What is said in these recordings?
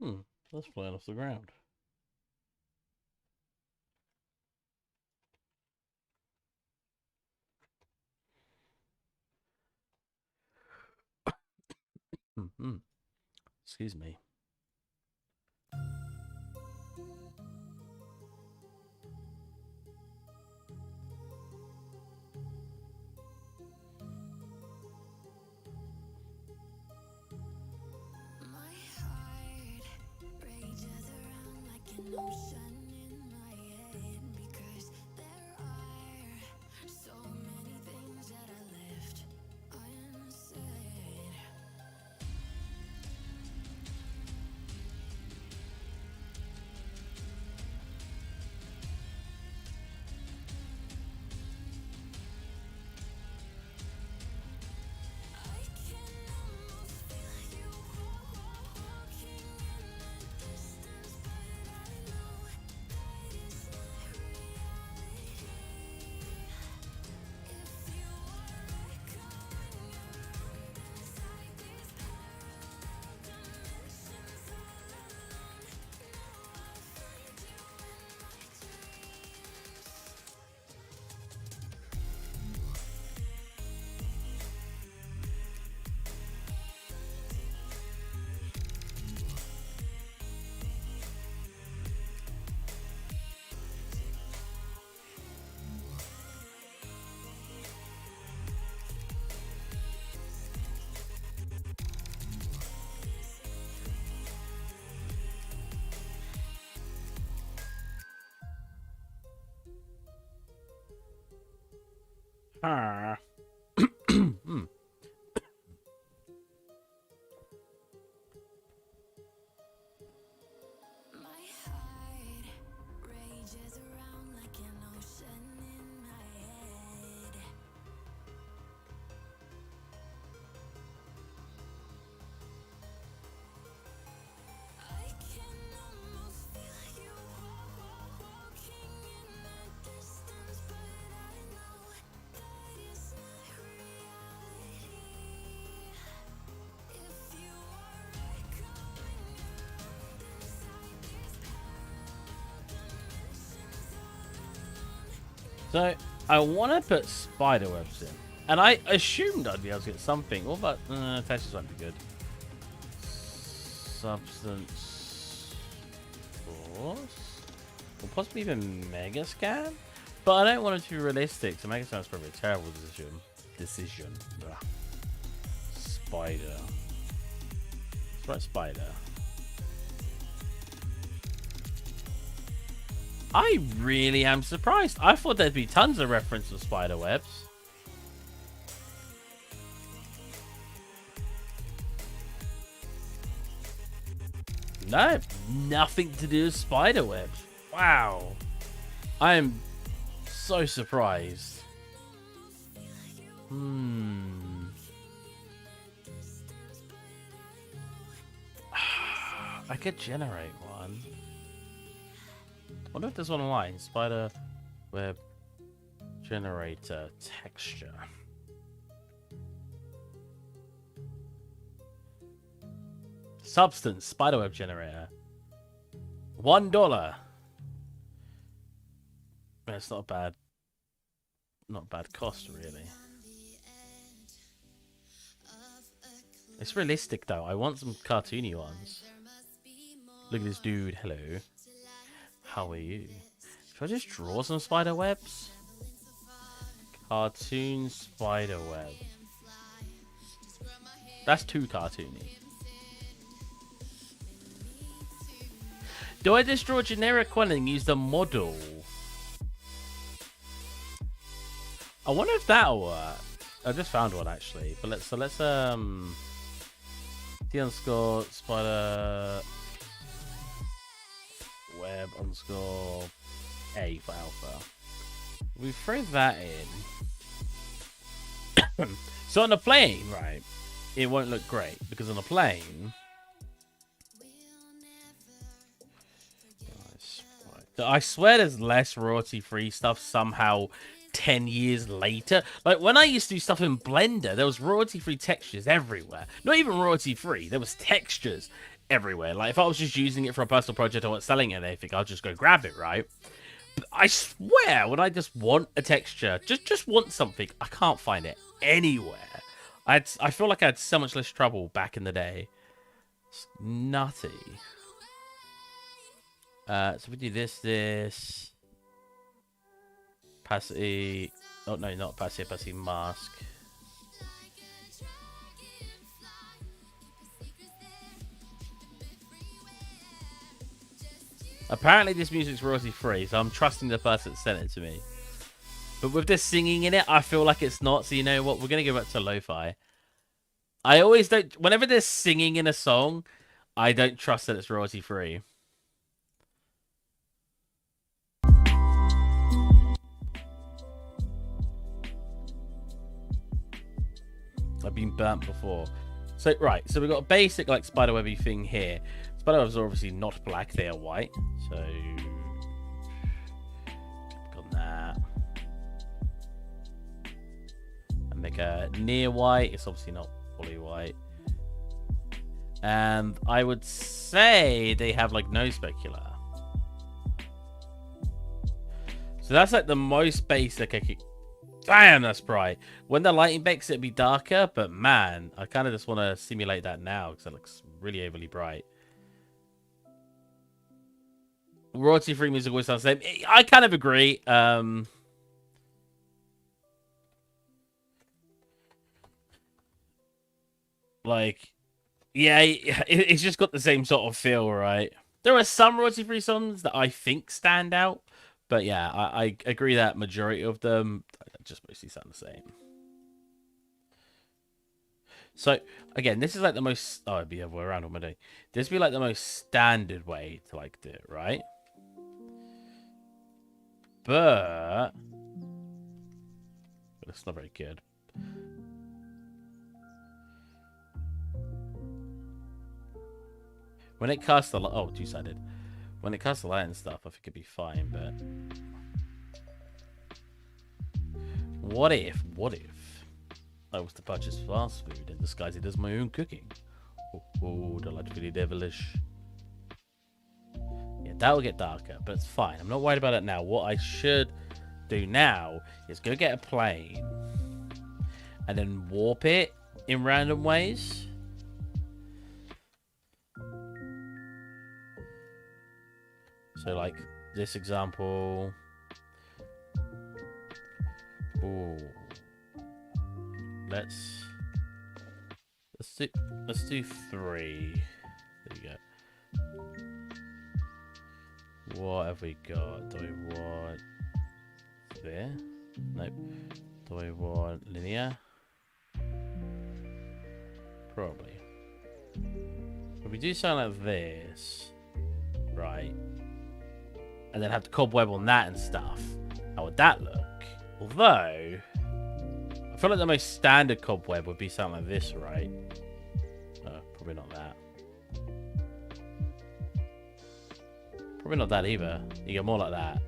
That's flying off the ground. Excuse me. Ah. So, I want to put spider webs in. And I assumed I'd be able to get something. What about... textures won't be good. Substance... Force? Or possibly even Mega Scan? But I don't want it to be realistic, so Mega Scan is probably a terrible decision. Ugh. Spider. Let's write spider. I really am surprised. I thought there'd be tons of reference to spider webs. No, nothing to do with spider webs. Wow. I am so surprised. I could generate one. I wonder if there's one online. Spider web generator texture. Substance spiderweb generator. $1. It's not bad. Not bad cost, really. It's realistic though. I want some cartoony ones. Look at this dude. Hello. How are you? Should I just draw some spider webs? Cartoon spider web. That's too cartoony. Do I just draw a generic one and use the model? I wonder if that'll work. I just found one actually. But let's D underscore spider web underscore A for alpha. We throw that in. So on the plane, right, it won't look great because on the plane, I swear there's less royalty-free stuff somehow 10 years later. Like when I used to do stuff in Blender, there was royalty-free textures everywhere. Not even royalty-free, there was textures everywhere. Like, if I was just using it for a personal project or selling it and anything, I'll just go grab it, right? But I swear, when I just want a texture, just want something, I can't find it anywhere. I feel like I had so much less trouble back in the day. It's nutty. So we do this. Opacity. Oh, no, not opacity. Opacity mask. Apparently this music's royalty free, so I'm trusting the person that sent it to me. But with this singing in it, I feel like it's not. So you know what? We're going to go back to Lo-Fi. I always don't... Whenever there's singing in a song, I don't trust that it's royalty free. I've been burnt before. So, right. So we've got a basic, like, spiderwebby thing here. Spiderwebs are obviously not black. They are white. So... click on that. And make a near white. It's obviously not fully white. And I would say they have, like, no specular. So that's, like, the most basic I could... Damn, that's bright. When the lighting bakes, it'd be darker, but man, I kind of just want to simulate that now because it looks really overly bright. Royalty-free music always sounds the same. I kind of agree. Like, yeah, it's just got the same sort of feel, right? There are some royalty-free songs that I think stand out, but yeah, I agree that majority of them just mostly sound the same. So, again, this is like the most... Oh, it'd be the other way around on my day. This would be like the most standard way to like do it, right? But... it's not very good. When it casts the light... Oh, two-sided. When it casts the light and stuff, I think it'd be fine, but... What if I was to purchase fast food and disguise it as my own cooking? Oh, delightfully devilish. Yeah, that will get darker, but it's fine. I'm not worried about it now. What I should do now is go get a plane and then warp it in random ways. So, like, this example... Ooh. Let's do 3. There we go. What have we got? Do we want there? Nope. Do we want linear? Probably. If we do something like this, right, and then have the cobweb on that and stuff, how would that look? Although, I feel like the most standard cobweb would be something like this, right? Probably not that. Probably not that either. You get more like that.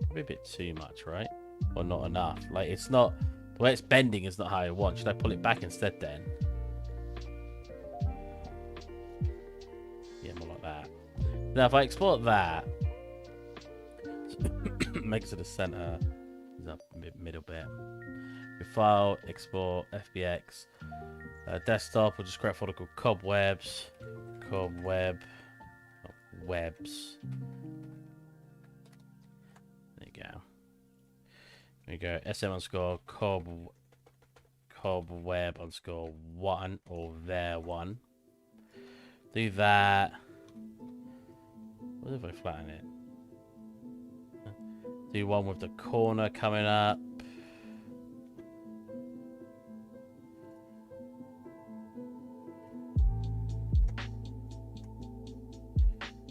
Probably a bit too much, right? Or not enough. Like, it's not... The way it's bending is not how I want. Should I pull it back instead then? Now, if I export that, makes it a center, up middle bit. We file, export, FBX, desktop. We'll just create a folder called cobwebs, webs. There you go. There you go. SM underscore cobweb underscore 1 or there 1. Do that. What if I flatten it? Do one with the corner coming up.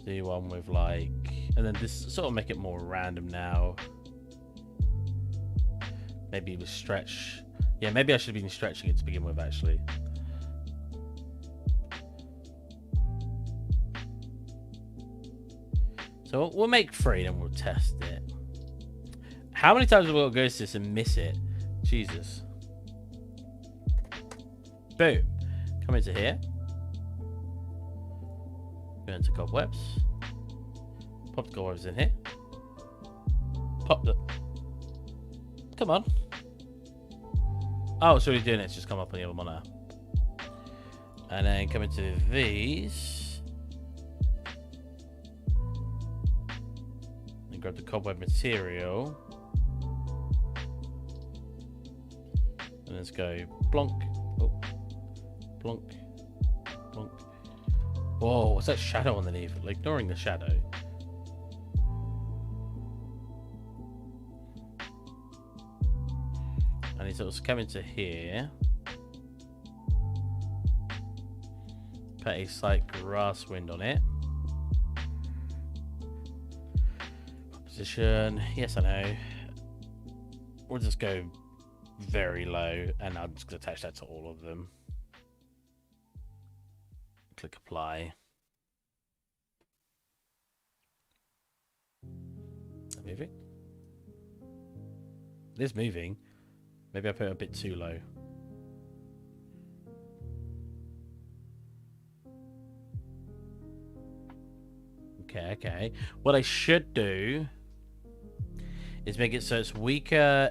Do one with like... And then this sort of make it more random now. Maybe with stretch. Yeah, maybe I should have been stretching it to begin with, actually. So we'll make 3 and we'll test it. How many times have we got to go to this and miss it? Jesus. Boom. Come into here. Go into cobwebs. Pop the cobwebs in here. Pop the... Come on. Oh, so we're doing it. It's just come up on the other monitor. And then come into these. And grab the cobweb material. And let's go blonk. Oh. Blonk. Blonk. Whoa, what's that shadow underneath? Like, ignoring the shadow. And he's also come into here. Put a slight grass wind on it. Position. Yes, I know. We'll just go very low, and I'll just attach that to all of them. Click apply. Is that moving? It is moving. Maybe I put it a bit too low. Okay. What I should do is make it so it's weaker.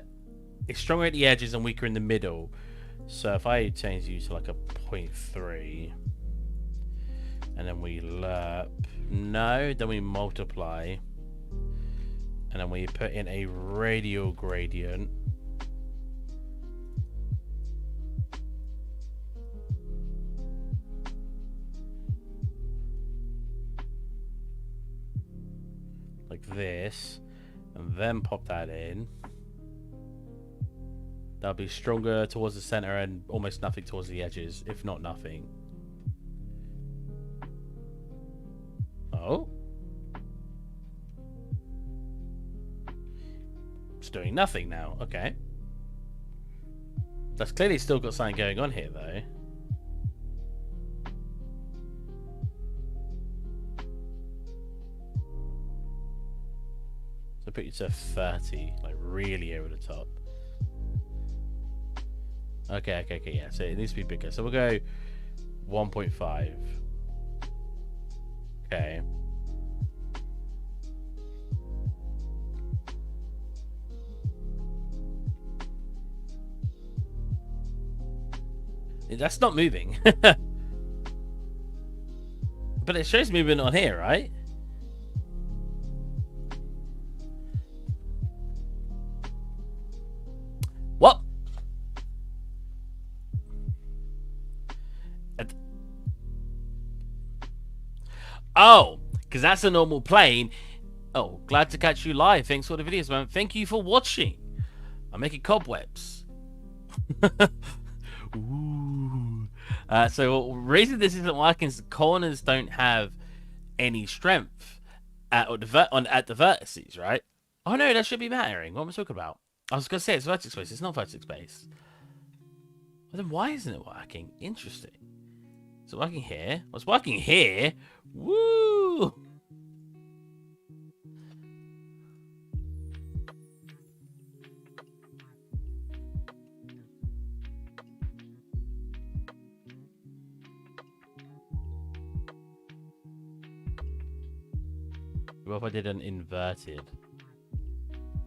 It's stronger at the edges and weaker in the middle. So if I change you to like a 0.3, and then we lerp, no, then we multiply, and then we put in a radial gradient. Like this, and then pop that in. That'll be stronger towards the center and almost nothing towards the edges, if not nothing. Oh. It's doing nothing now. Okay. That's clearly still got something going on here, though. So put you to 30, like really over the top. Okay, yeah. So it needs to be bigger. So we'll go 1.5. Okay. That's not moving. But it shows movement on here, right? What? Oh, because that's a normal plane. Oh, glad to catch you live. Thanks for the videos, man. Thank you for watching. I'm making cobwebs. Ooh. So the reason this isn't working is the corners don't have any strength at the vertices, right? Oh no, that should be mattering. What am I talking about? I was going to say it's vertex space. It's not vertex space. But then why isn't it working? Interesting. Is it working here? Well, it's working here. Woo! What if I did an inverted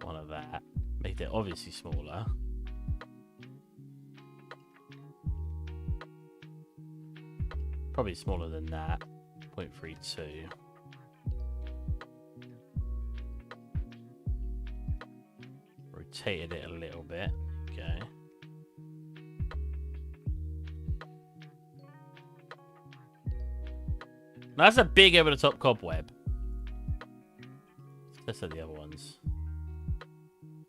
one of that? Make it obviously smaller. Probably smaller than that. 0.32. Rotated it a little bit. Okay. Now that's a big over the top cobweb. Let's look at the other ones.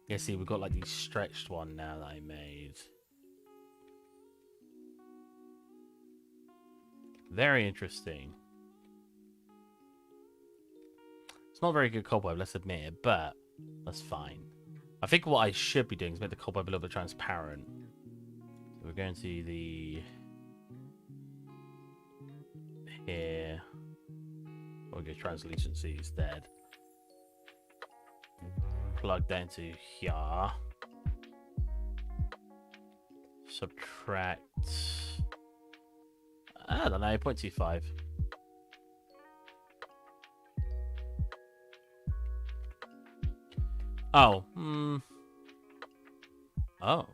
Yeah, see, we've got like these stretched one now that I made. Very interesting. It's not a very good cobweb, let's admit it, but that's fine. I think what I should be doing is make the cobweb a little bit transparent. So we're going to the... here. We'll go translucency instead. plug that into here. Subtract, I don't know, 0.25. Oh, oh.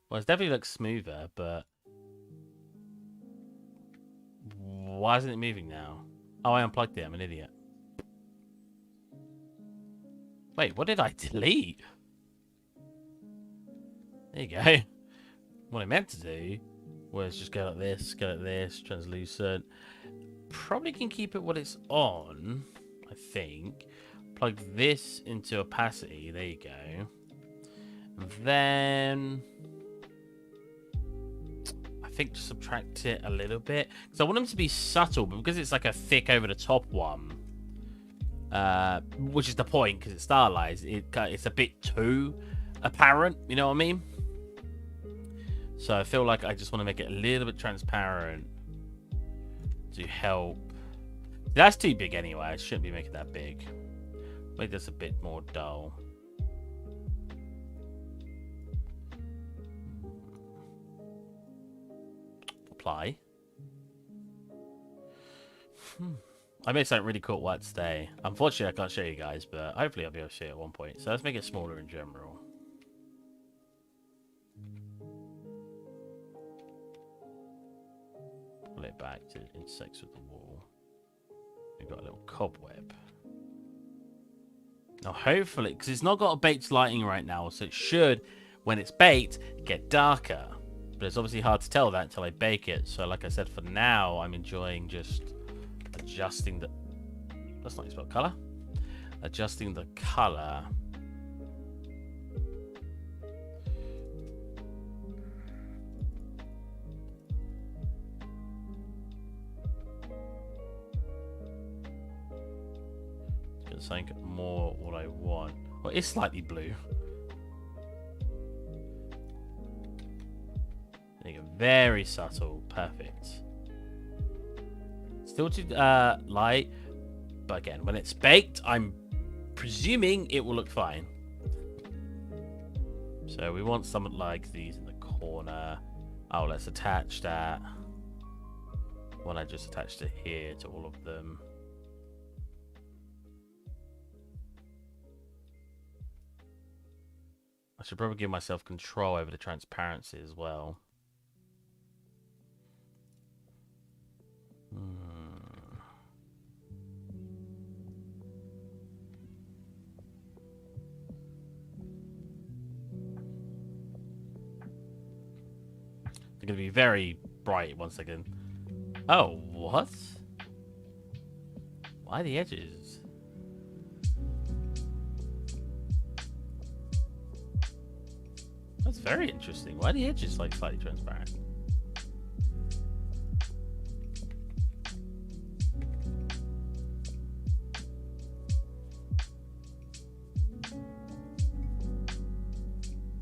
Well, it definitely looks smoother, but why isn't it moving now? Oh, I unplugged it. I'm an idiot. Wait, what did I delete? There you go. What I meant to do was just go like this, translucent. Probably can keep it what it's on, I think. Plug this into opacity. There you go. And then I think just subtract it a little bit because I want them to be subtle, but because it's like a thick over the top one, which is the point because it's stylized, it's a bit too apparent. You know what I mean? So I feel like I just want to make it a little bit transparent to help. That's too big anyway. I shouldn't be making that big. Make this a bit more dull. Apply. I made something really cool while today. Unfortunately, I can't show you guys, but hopefully I'll be able to show you at one point. So let's make it smaller in general. Pull it back to intersect with the wall. We've got a little cobweb. Now, hopefully, because it's not got a baked lighting right now, so it should, when it's baked, get darker. But it's obviously hard to tell that until I bake it. So, like I said, for now, I'm enjoying just adjusting the... That's not spelled color. Adjusting the color. Something more what I want. Well, it's slightly blue. There you go. Very subtle. Perfect. Still too light. But again, when it's baked, I'm presuming it will look fine. So we want something like these in the corner. Oh, let's attach that. One I just attached to here to all of them. I should probably give myself control over the transparency as well. They're going to be very bright. 1 second. Oh, what? Why the edges? That's very interesting. Why are the edges like slightly transparent?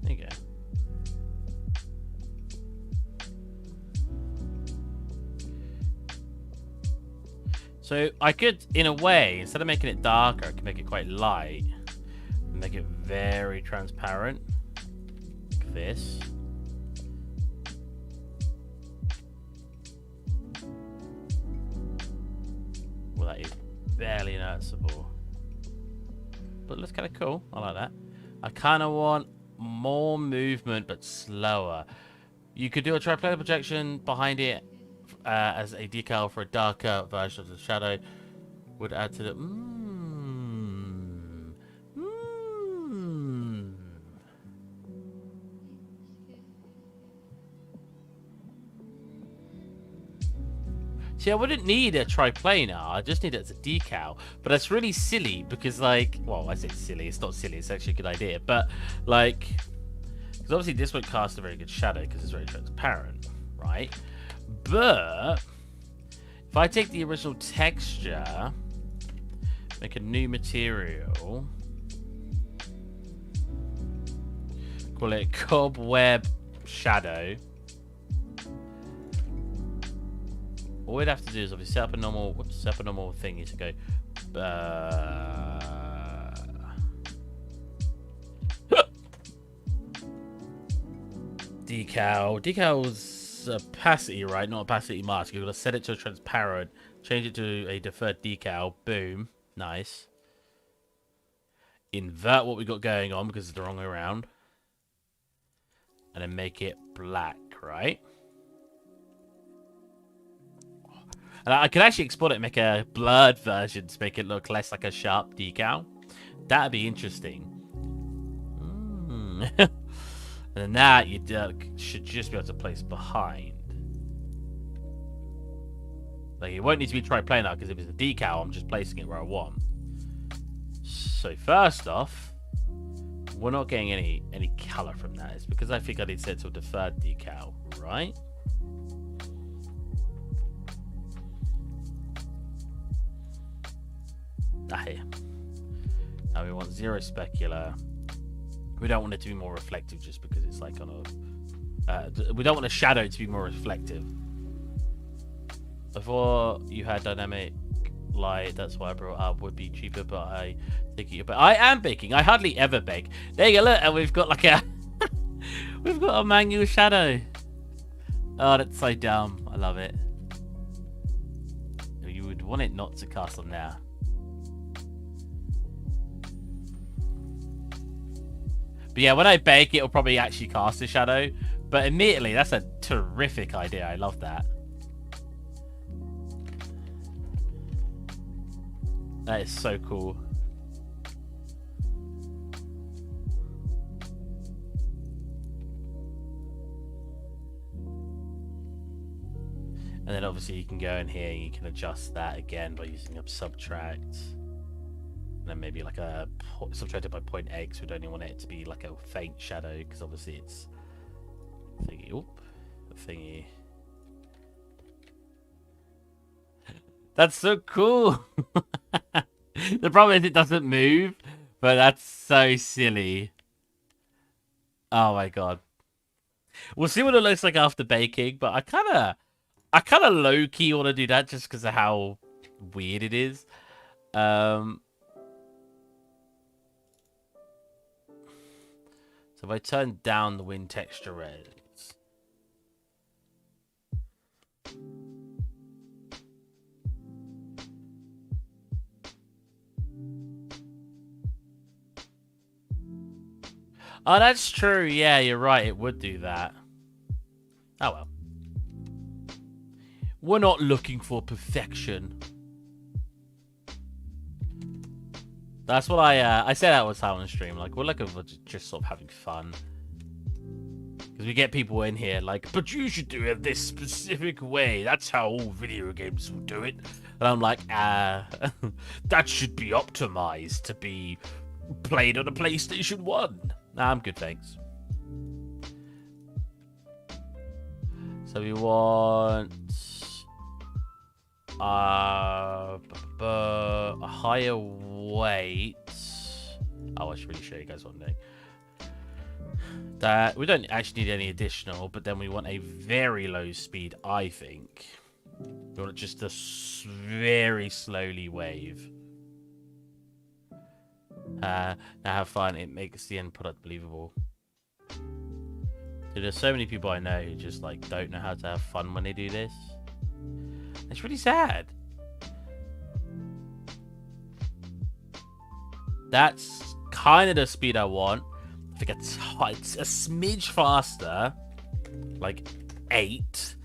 There you go. So I could, in a way, instead of making it darker, I could make it quite light and make it very transparent. This. Well, that is barely noticeable, but it looks kind of cool. I like that. I kind of want more movement but slower. You could do a triplanar projection behind it as a decal for a darker version of the shadow. Would add to the See, I wouldn't need a triplanar. I just need it as a decal. But that's really silly because, like, well, I say silly. It's not silly. It's actually a good idea. But, like, because obviously this would cast a very good shadow because it's very transparent, right? But if I take the original texture, make a new material, call it cobweb shadow. All we'd have to do is obviously set up a normal thingy to go decal. Decal's opacity, right? Not opacity mask. You're going to set it to transparent. Change it to a deferred decal. Boom. Nice. Invert what we got going on because it's the wrong way around. And then make it black, right? And I could actually export it and make a blurred version to make it look less like a sharp decal. That'd be interesting. And then that you should just be able to place behind. Like, it won't need to be triplanar because if it's a decal, I'm just placing it where I want. So first off, we're not getting any color from that. It's because I think I need to set to a deferred decal, right? Here. Now we want 0 specular. We don't want it to be more reflective just because it's like on a... we don't want a shadow to be more reflective. Before you had dynamic light, that's why I brought up would be cheaper, but I think it... But I am baking. I hardly ever bake. There you go, look, and we've got like a... we've got a manual shadow. Oh, that's so dumb. I love it. You would want it not to cast on there. But yeah, when I bake, it'll probably actually cast a shadow. But immediately, that's a terrific idea. I love that. That is so cool. And then obviously you can go in here and you can adjust that again by using a subtract. And then maybe like a subtracted by 0.x. We don't even want it to be like a faint shadow because obviously it's thingy. Oop, thingy. That's so cool. The problem is it doesn't move, but that's so silly. Oh my god. We'll see what it looks like after baking, but I kind of low key want to do that just because of how weird it is. So if I turn down the wind texture reds. Oh, that's true. Yeah, you're right. It would do that. Oh, well. We're not looking for perfection. That's what I said that was how on stream. Like, we're looking for just sort of having fun. Because we get people in here like, but you should do it this specific way. That's how all video games will do it. And I'm like, that should be optimized to be played on a PlayStation 1. Nah, I'm good, thanks. So we want a higher weight. Oh, I should really show you guys one thing. That we don't actually need any additional, but then we want a very low speed, I think. We want it just to very slowly wave. Now have fun, it makes the end product believable. Dude, there's so many people I know who just like don't know how to have fun when they do this. It's really sad. That's kind of the speed I want. I think it's a smidge faster, like 8,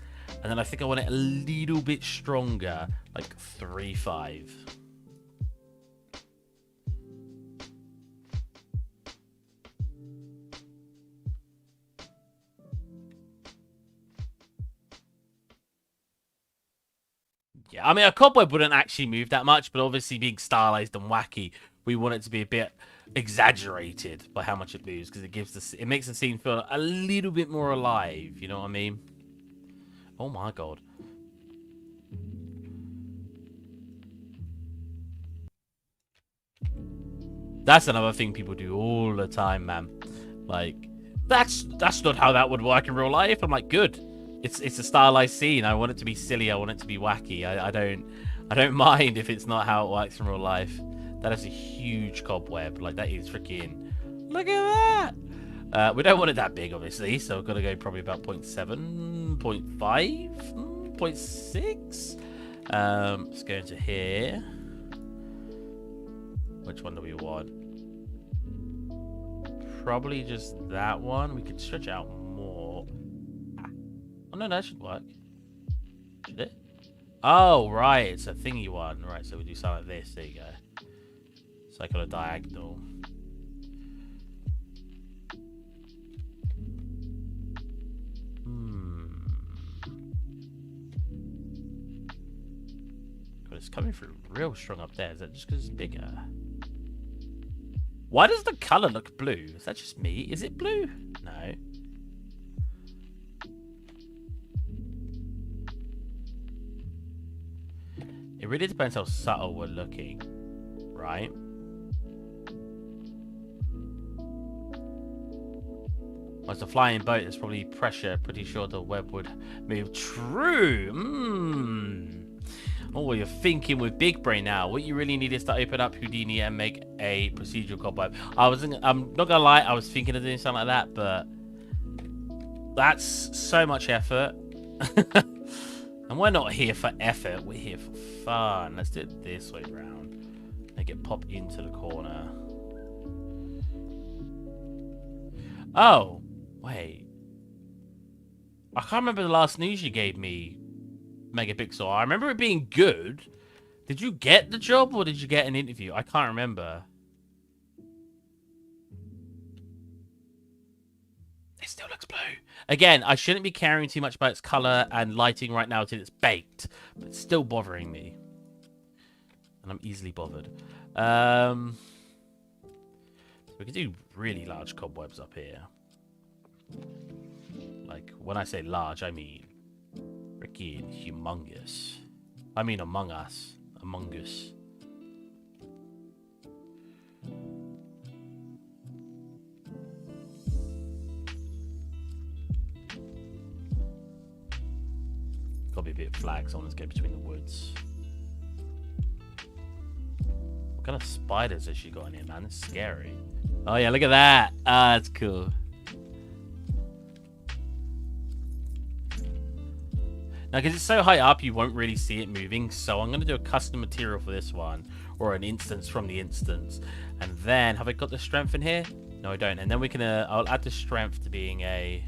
and then I think I want it a little bit stronger, like 3.5. Yeah, I mean, a cobweb wouldn't actually move that much, but obviously being stylized and wacky, we want it to be a bit exaggerated by how much it moves, because it makes the scene feel a little bit more alive, you know what I mean? Oh my god. That's another thing people do all the time, man. Like, that's not how that would work in real life. I'm like, good. It's a stylized scene. I want it to be silly. I want it to be wacky. I don't mind if it's not how it works in real life. That is a huge cobweb. Like, that is freaking... Look at that! We don't want it that big, obviously, so we've got to go probably about 0.7, 0.5, 0.6. Let's go into here. Which one do we want? Probably just that one. We could stretch it out more. Oh, no, that should work. Should it? Oh, right. It's a thingy one. Right, so we do something like this. There you go. It's like on a diagonal. God, it's coming through real strong up there. Is that just because it's bigger? Why does the color look blue? Is that just me? Is it blue? No. It really depends how subtle we're looking, right? Well, it's a flying boat. There's probably pressure. Pretty sure the web would move. True. Oh, you're thinking with big brain now. What you really need is to open up Houdini and make a procedural cobweb. I'm not gonna lie, I was thinking of doing something like that, but that's so much effort. And we're not here for effort, we're here for fun. Let's do it this way round. Make it pop into the corner. Oh, wait. I can't remember the last news you gave me, Megapixel. I remember it being good. Did you get the job or did you get an interview? I can't remember. It still looks blue. Again, I shouldn't be caring too much about its color and lighting right now until it's baked. But it's still bothering me. And I'm easily bothered. So we could do really large cobwebs up here. Like, when I say large, I mean freaking humongous. I mean Among Us. Among Us. Gotta be a bit of flag, so let's go between the woods. What kind of spiders has she got in here, man? It's scary. Oh yeah, look at that. Ah, that's cool. Now, because it's so high up, you won't really see it moving. So I'm going to do a custom material for this one. Or an instance from the instance. And then, have I got the strength in here? No, I don't. And then we can, I'll add the strength to being a...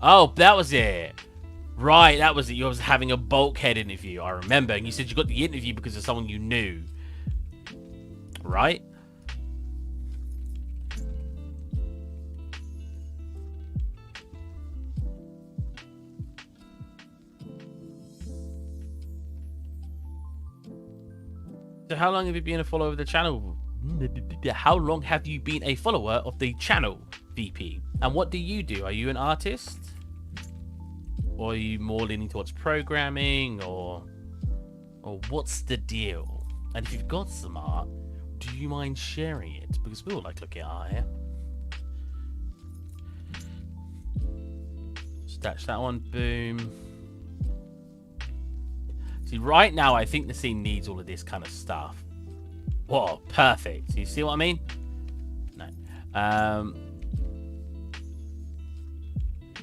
Oh, that was it. Right, that was it. You was having a bulkhead interview, I remember. And you said you got the interview because of someone you knew. Right? So how long have you been a follower of the channel? How long have you been a follower of the channel, VP? And what do you do? Are you an artist? Or are you more leaning towards programming? Or what's the deal? And if you've got some art, do you mind sharing it? Because we all like looking at art here. Attach that one, boom. See, right now, I think the scene needs all of this kind of stuff. Whoa, perfect. You see what I mean? No.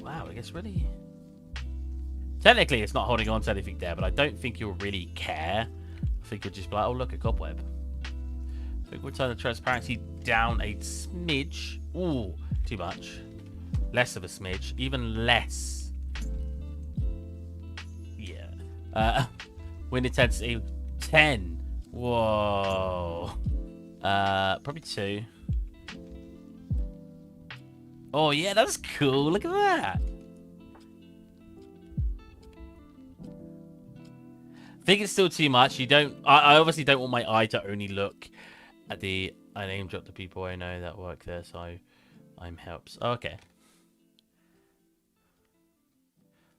Wow, I guess really... Technically, it's not holding on to anything there, but I don't think you'll really care. I think you'll just be like, oh, look, a cobweb. I think we'll turn the transparency down a smidge. Ooh, too much. Less of a smidge. Even less. Yeah. Wind intensity 10. Whoa. Probably 2. Oh yeah, that's cool. Look at that. I think it's still too much. You don't. I obviously don't want my eye to only look at the. I name drop the people I know that work there, so I'm helps. Oh, okay.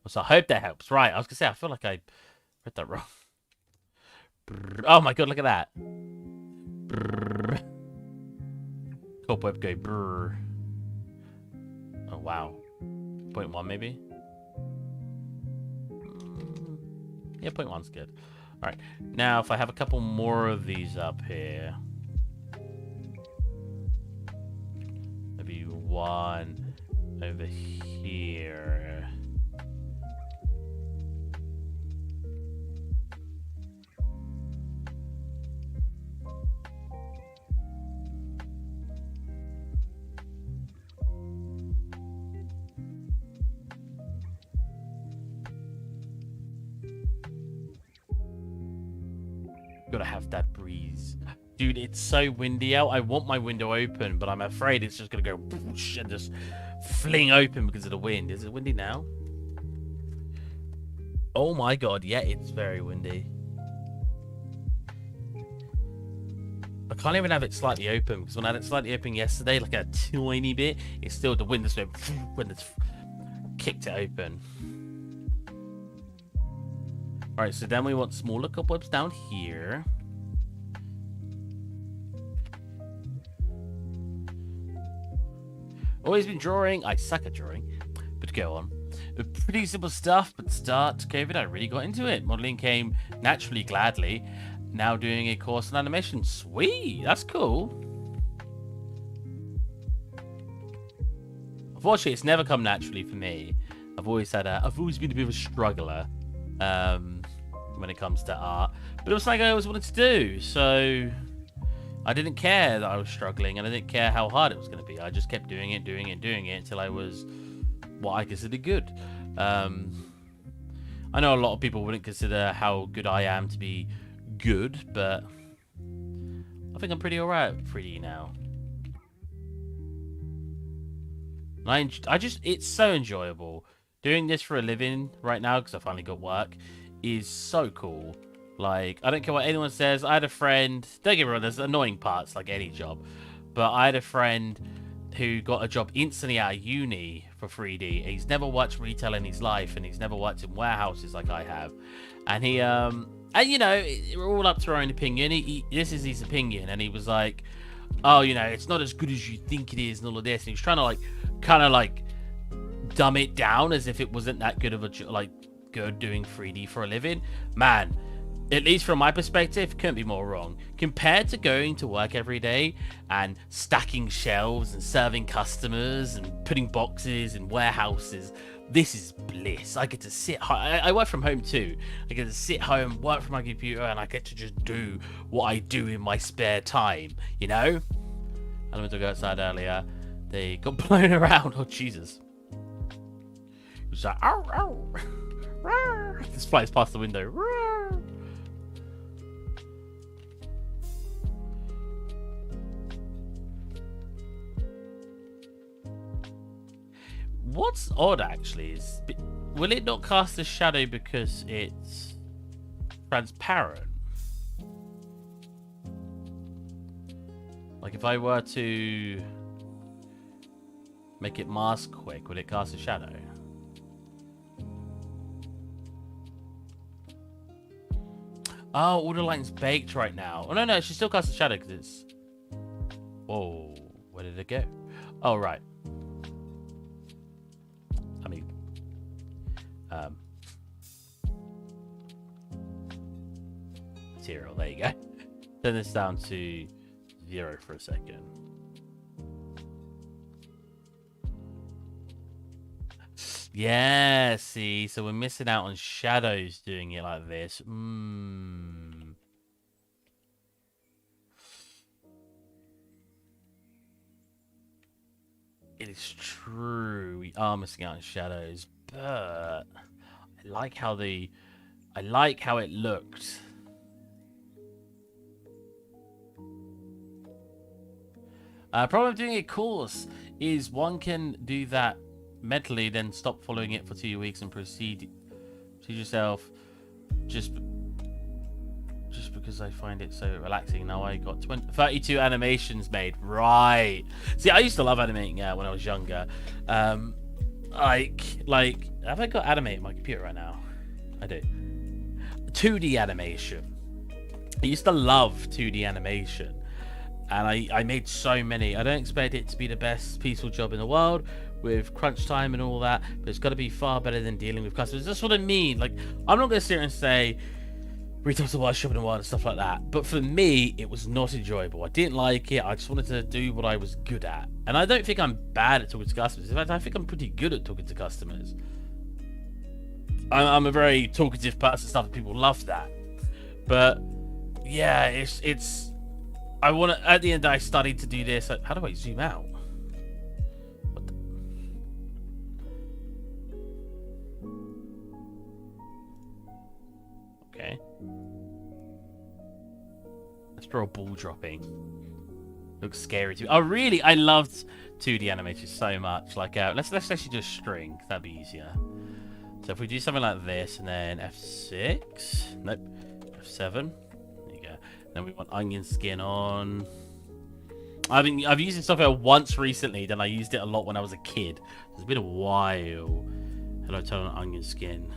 So I hope that helps. Right. I was gonna say I feel like I read that wrong. Oh my god, look at that. Cobweb go brrr. Oh wow. 0.1 maybe? Yeah, 0.1's good. Alright. Now if I have a couple more of these up here. be one over here. Gotta have that breeze. Dude, it's so windy out. I want my window open, but I'm afraid it's just gonna go whoosh and just fling open because of the wind. Is it windy now? Oh my god, yeah, it's very windy. I can't even have it slightly open, because when I had it slightly open yesterday, like a tiny bit, it's still the wind that's when it's kicked it open. Alright, so then we want smaller cobwebs down here. Always been drawing. I suck at drawing, but go on. Pretty simple stuff, but start COVID, I really got into it. Modeling came naturally, gladly. Now doing a course in animation. Sweet, that's cool. Unfortunately, it's never come naturally for me. I've always been a bit of a struggler when it comes to art, but it was something I always wanted to do, so I didn't care that I was struggling, and I didn't care how hard it was going to be. I just kept doing it until I was what I considered good. I know a lot of people wouldn't consider how good I am to be good, but I think I'm pretty alright at 3D now. It's so enjoyable. Doing this for a living right now, because I finally got work, is so cool. Like, I don't care what anyone says. I had a friend, don't get me wrong, there's annoying parts like any job, but I had a friend who got a job instantly out of uni for 3D. He's never worked retail in his life, and he's never worked in warehouses like I have. And he, and you know, we're all up to our own opinion. This is his opinion, and he was like, oh, you know, it's not as good as you think it is, and all of this. And he was trying to, like, kind of, like, dumb it down as if it wasn't that good of a, good doing 3D for a living. Man, at least from my perspective, couldn't be more wrong. Compared to going to work every day and stacking shelves and serving customers and putting boxes in warehouses, this is bliss. I get to sit home. I work from home too. I get to sit home, work from my computer, and I get to just do what I do in my spare time, you know? I went to go outside earlier. They got blown around. Oh, Jesus. It was like, ow, ow. This flies past the window. What's odd actually is, will it not cast a shadow because it's transparent? Like if I were to make it mask quick, would it cast a shadow? Oh, all the lighting's baked right now. Oh, no, she still casts a shadow because it's... Whoa, where did it go? Oh, right. I mean... Material, there you go. Turn this down to 0 for a second. Yeah, see, so we're missing out on shadows doing it like this. It is true, we are missing out on shadows, but I like how it looked. Problem of doing a course is one can do that mentally, then stop following it for 2 weeks and proceed yourself just because I find it so relaxing. Now I got 32 animations made. Right. See, I used to love animating when I was younger. Like, have I got animate on my computer right now? I do. 2D animation. I used to love 2D animation. And I made so many. I don't expect it to be the best peaceful job in the world with crunch time and all that, but it's got to be far better than dealing with customers. That's what I mean. Like, I'm not going to sit here and say Retail while shopping a while and stuff like that. But for me, it was not enjoyable. I didn't like it. I just wanted to do what I was good at. And I don't think I'm bad at talking to customers. In fact, I think I'm pretty good at talking to customers. I'm a very talkative person. Stuff people love that. But yeah, it's. I want to. At the end, I studied to do this. How do I zoom out? What the... Okay. Let's draw a ball dropping. Looks scary to me. Oh, really? I loved 2D animation so much. Like, let's actually do a string. That'd be easier. So if we do something like this and then F6, nope, F7. There you go. Then we want onion skin on. I've used this software once recently. Then I used it a lot when I was a kid. It's been a while. Hello, turn on onion skin.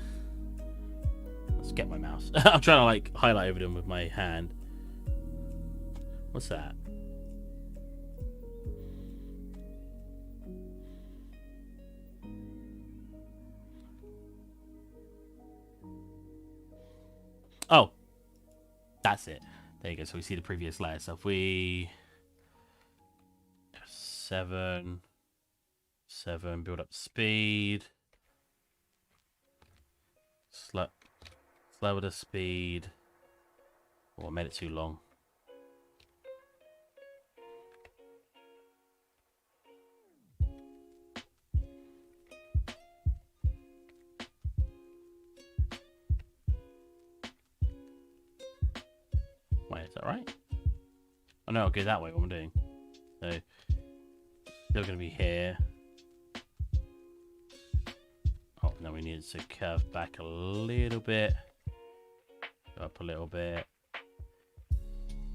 Let's get my mouse. I'm trying to like highlight over them with my hand. What's that? Oh, that's it. There you go. So we see the previous layer. So if we 7, build up speed, slower the speed. Oh, I made it too long. Wait, is that right? Oh no, I'll go that way. What I'm doing. So, still going to be here. Oh, no, we need to curve back a little bit. Go up a little bit.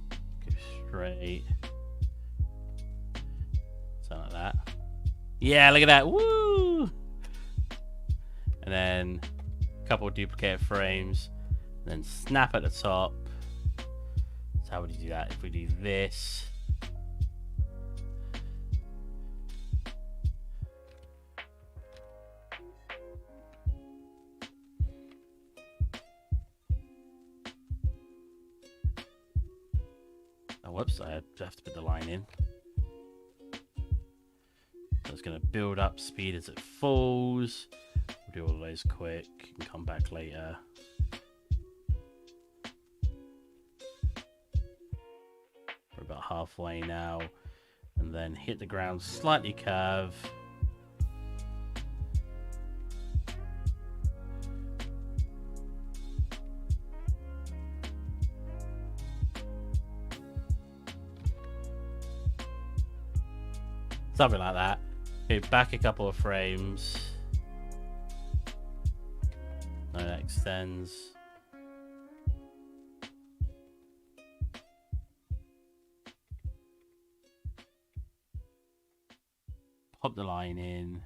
Go straight. Something like that. Yeah, look at that. Woo! And then a couple of duplicate frames. And then snap at the top. So how would you do that? If we do this. Oh, whoops, I have to put the line in. So it's going to build up speed as it falls. We'll do all of those quick and come back later. We're about halfway now. And then hit the ground, slightly curve. Something like that. Okay, back a couple of frames. No, that extends. Pop the line in.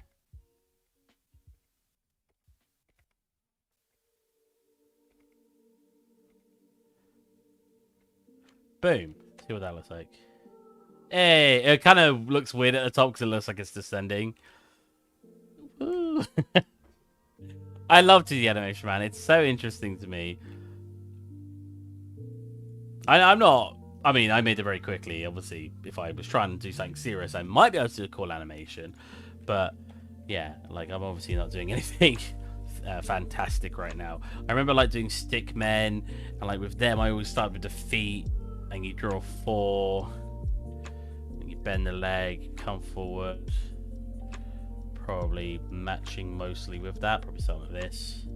Boom. See what that looks like. Hey, it kind of looks weird at the top because it looks like it's descending. I love 2D animation, man. It's so interesting to me. I'm not... I mean, I made it very quickly. Obviously, if I was trying to do something serious, I might be able to do a cool animation. But, yeah, like, I'm obviously not doing anything fantastic right now. I remember, like, doing stick men. And, like, with them, I always start with the feet. And you draw 4... Bend the leg, come forward. Probably matching mostly with that. Probably something like this.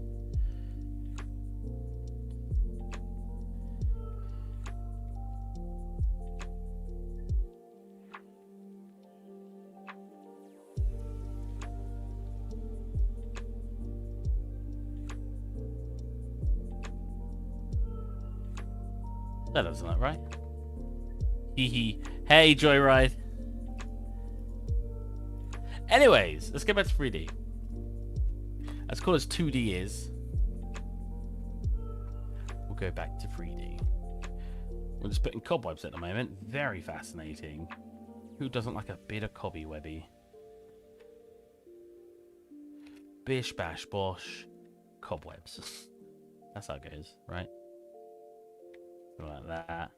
That doesn't look right. Hee. Hey, Joyride. Anyways, let's get back to 3D. As cool as 2D is, we'll go back to 3D. We're just putting cobwebs at the moment. Very fascinating. Who doesn't like a bit of cobwebby? Bish, bash, bosh, cobwebs. That's how it goes, right? Like that.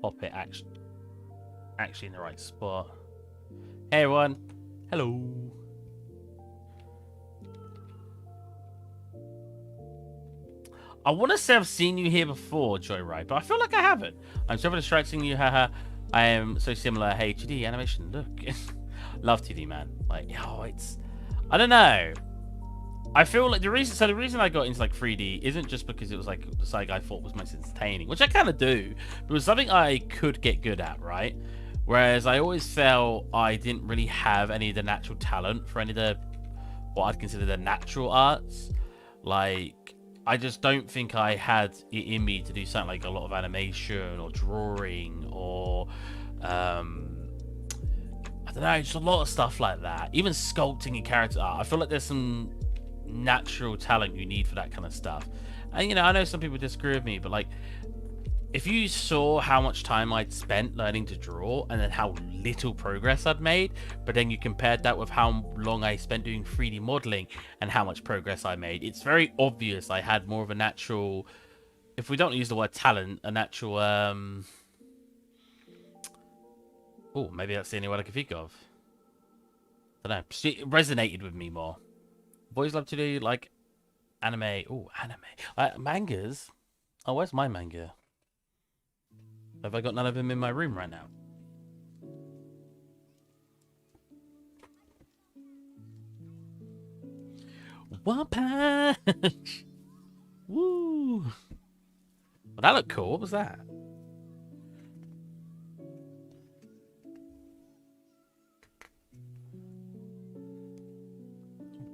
Pop it actually in the right spot. Hey everyone. Hello. I want to say I've seen you here before, Joyride, but I feel like I haven't. I'm so distracting you, haha. I am so similar. Hey, 2D animation, look. Love 2D, man. Like, oh, it's... I don't know. I feel like the reason I got into like 3D isn't just because it was like the side I thought was most entertaining, which I kind of do. But it was something I could get good at, right? Whereas I always felt I didn't really have any of the natural talent for any of the what I'd consider the natural arts. Like, I just don't think I had it in me to do something like a lot of animation or drawing or I don't know, just a lot of stuff like that. Even sculpting and character art. I feel like there's some natural talent you need for that kind of stuff. And you know, I know some people disagree with me, but like, if you saw how much time I'd spent learning to draw and then how little progress I'd made, but then you compared that with how long I spent doing 3D modeling and how much progress I made, it's very obvious I had more of a natural, if we don't use the word talent, a natural, oh, maybe that's the only word I can think of. I don't know. It resonated with me more. Boys love to do like anime. Oh, anime. Mangas. Oh, where's my manga? Have I got none of them in my room right now? One punch. Woo. Well, that looked cool. What was that?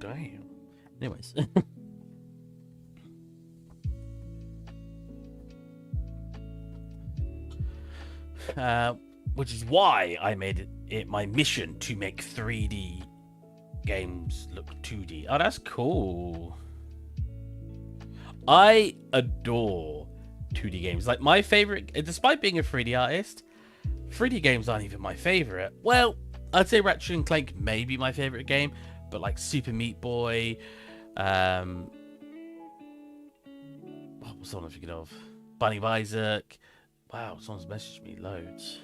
Damn. Anyways. Which is why I made it my mission to make 3D games look 2D. Oh, that's cool. I adore 2D games. Like, my favorite, despite being a 3D artist, 3D games aren't even my favorite. Well, I'd say Ratchet and Clank may be my favorite game, but like Super Meat Boy, what was someone I'm thinking of? Bunny of Isaac. Wow, someone's messaged me loads.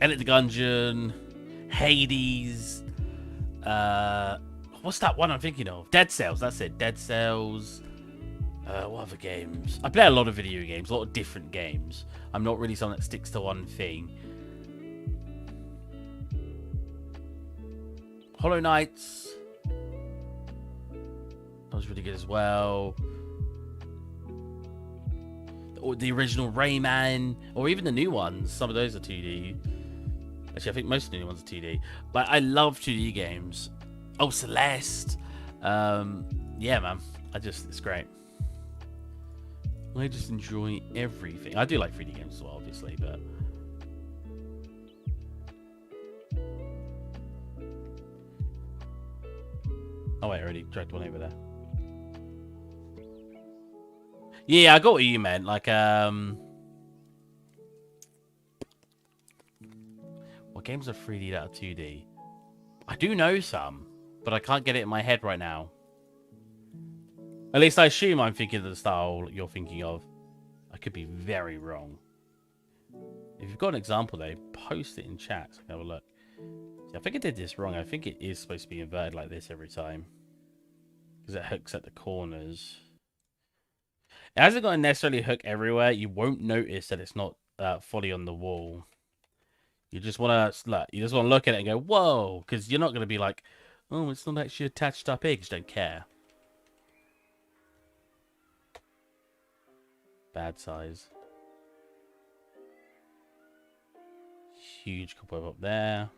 Edit the Gungeon, Hades, what's that one I'm thinking of? Dead Cells, that's it, Dead Cells. What other games? I play a lot of video games, a lot of different games. I'm not really someone that sticks to one thing. Hollow Knights. That was really good as well. Or the original Rayman, or even the new ones. Some of those are 2D. Actually, I think most of the new ones are 2D. But I love 2D games. Oh, Celeste. Yeah, man. It's great. I just enjoy everything. I do like 3D games as well, obviously, but... Oh, wait, I already dragged one over there. Yeah, I got what you meant. Like, what games are 3D that are 2D? I do know some, but I can't get it in my head right now. At least I assume I'm thinking of the style you're thinking of. I could be very wrong. If you've got an example, though, post it in chat so I can have a look. See, I think I did this wrong. I think it is supposed to be inverted like this every time. Because it hooks at the corners. It hasn't got to necessarily hook everywhere. You won't notice that it's not fully on the wall. You just want to look at it and go, whoa. Because you're not going to be like, oh, it's not actually attached up here. Because you don't care. Bad size. Huge cobweb up there.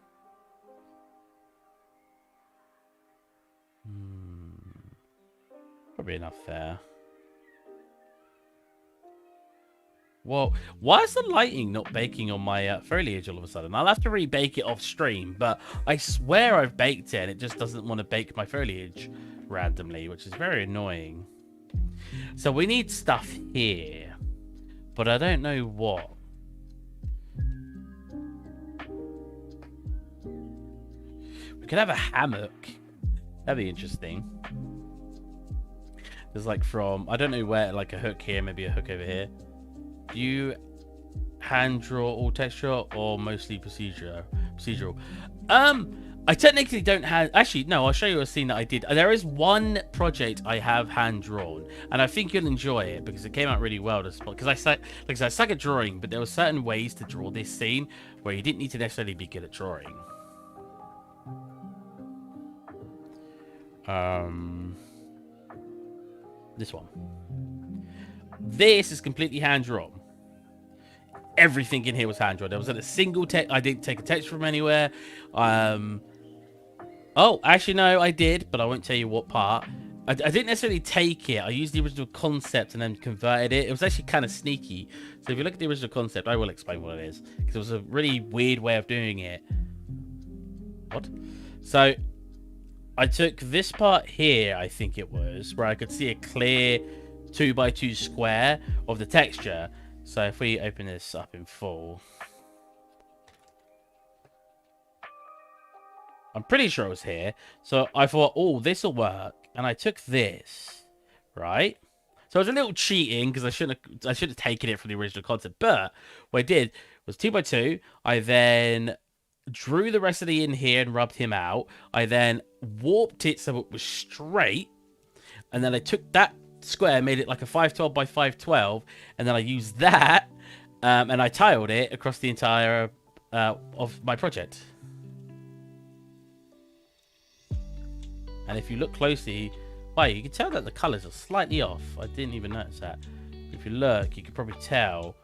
Probably enough there. Well, why is the lighting not baking on my foliage all of a sudden? I'll have to rebake it off stream, but I swear I've baked it and it just doesn't want to bake my foliage randomly, which is very annoying. So we need stuff here, but I don't know what. We could have a hammock. That'd be interesting. There's like from, I don't know where, like a hook here, maybe a hook over here. Do you hand draw all texture or mostly procedural? I technically don't have, actually no, I'll show you a scene that I did. There is one project I have hand drawn, and I think you'll enjoy it because it came out really well. Because I suck at drawing, but there were certain ways to draw this scene where you didn't need to necessarily be good at drawing. This one. This is completely hand drawn. Everything in here was hand drawn. There wasn't a single text. I didn't take a text from anywhere. Oh, actually, no, I did, but I won't tell you what part. I didn't necessarily take it. I used the original concept and then converted it. It was actually kind of sneaky. So if you look at the original concept, I will explain what it is. Because it was a really weird way of doing it. What? So I took this part here, I think it was, where I could see a clear 2x2 square of the texture. So if we open this up in full, I'm pretty sure it was here. So I thought, oh, this will work. And I took this, right? So it was a little cheating because I should have taken it from the original concept. But what I did was 2x2. I then drew the rest of the in here and rubbed him out. I then warped it so it was straight. And then I took that square, made it like a 512 by 512. And then I used that and I tiled it across the entire of my project. And if you look closely, wow, you can tell that the colors are slightly off. I didn't even notice that. If you look, you can probably tell.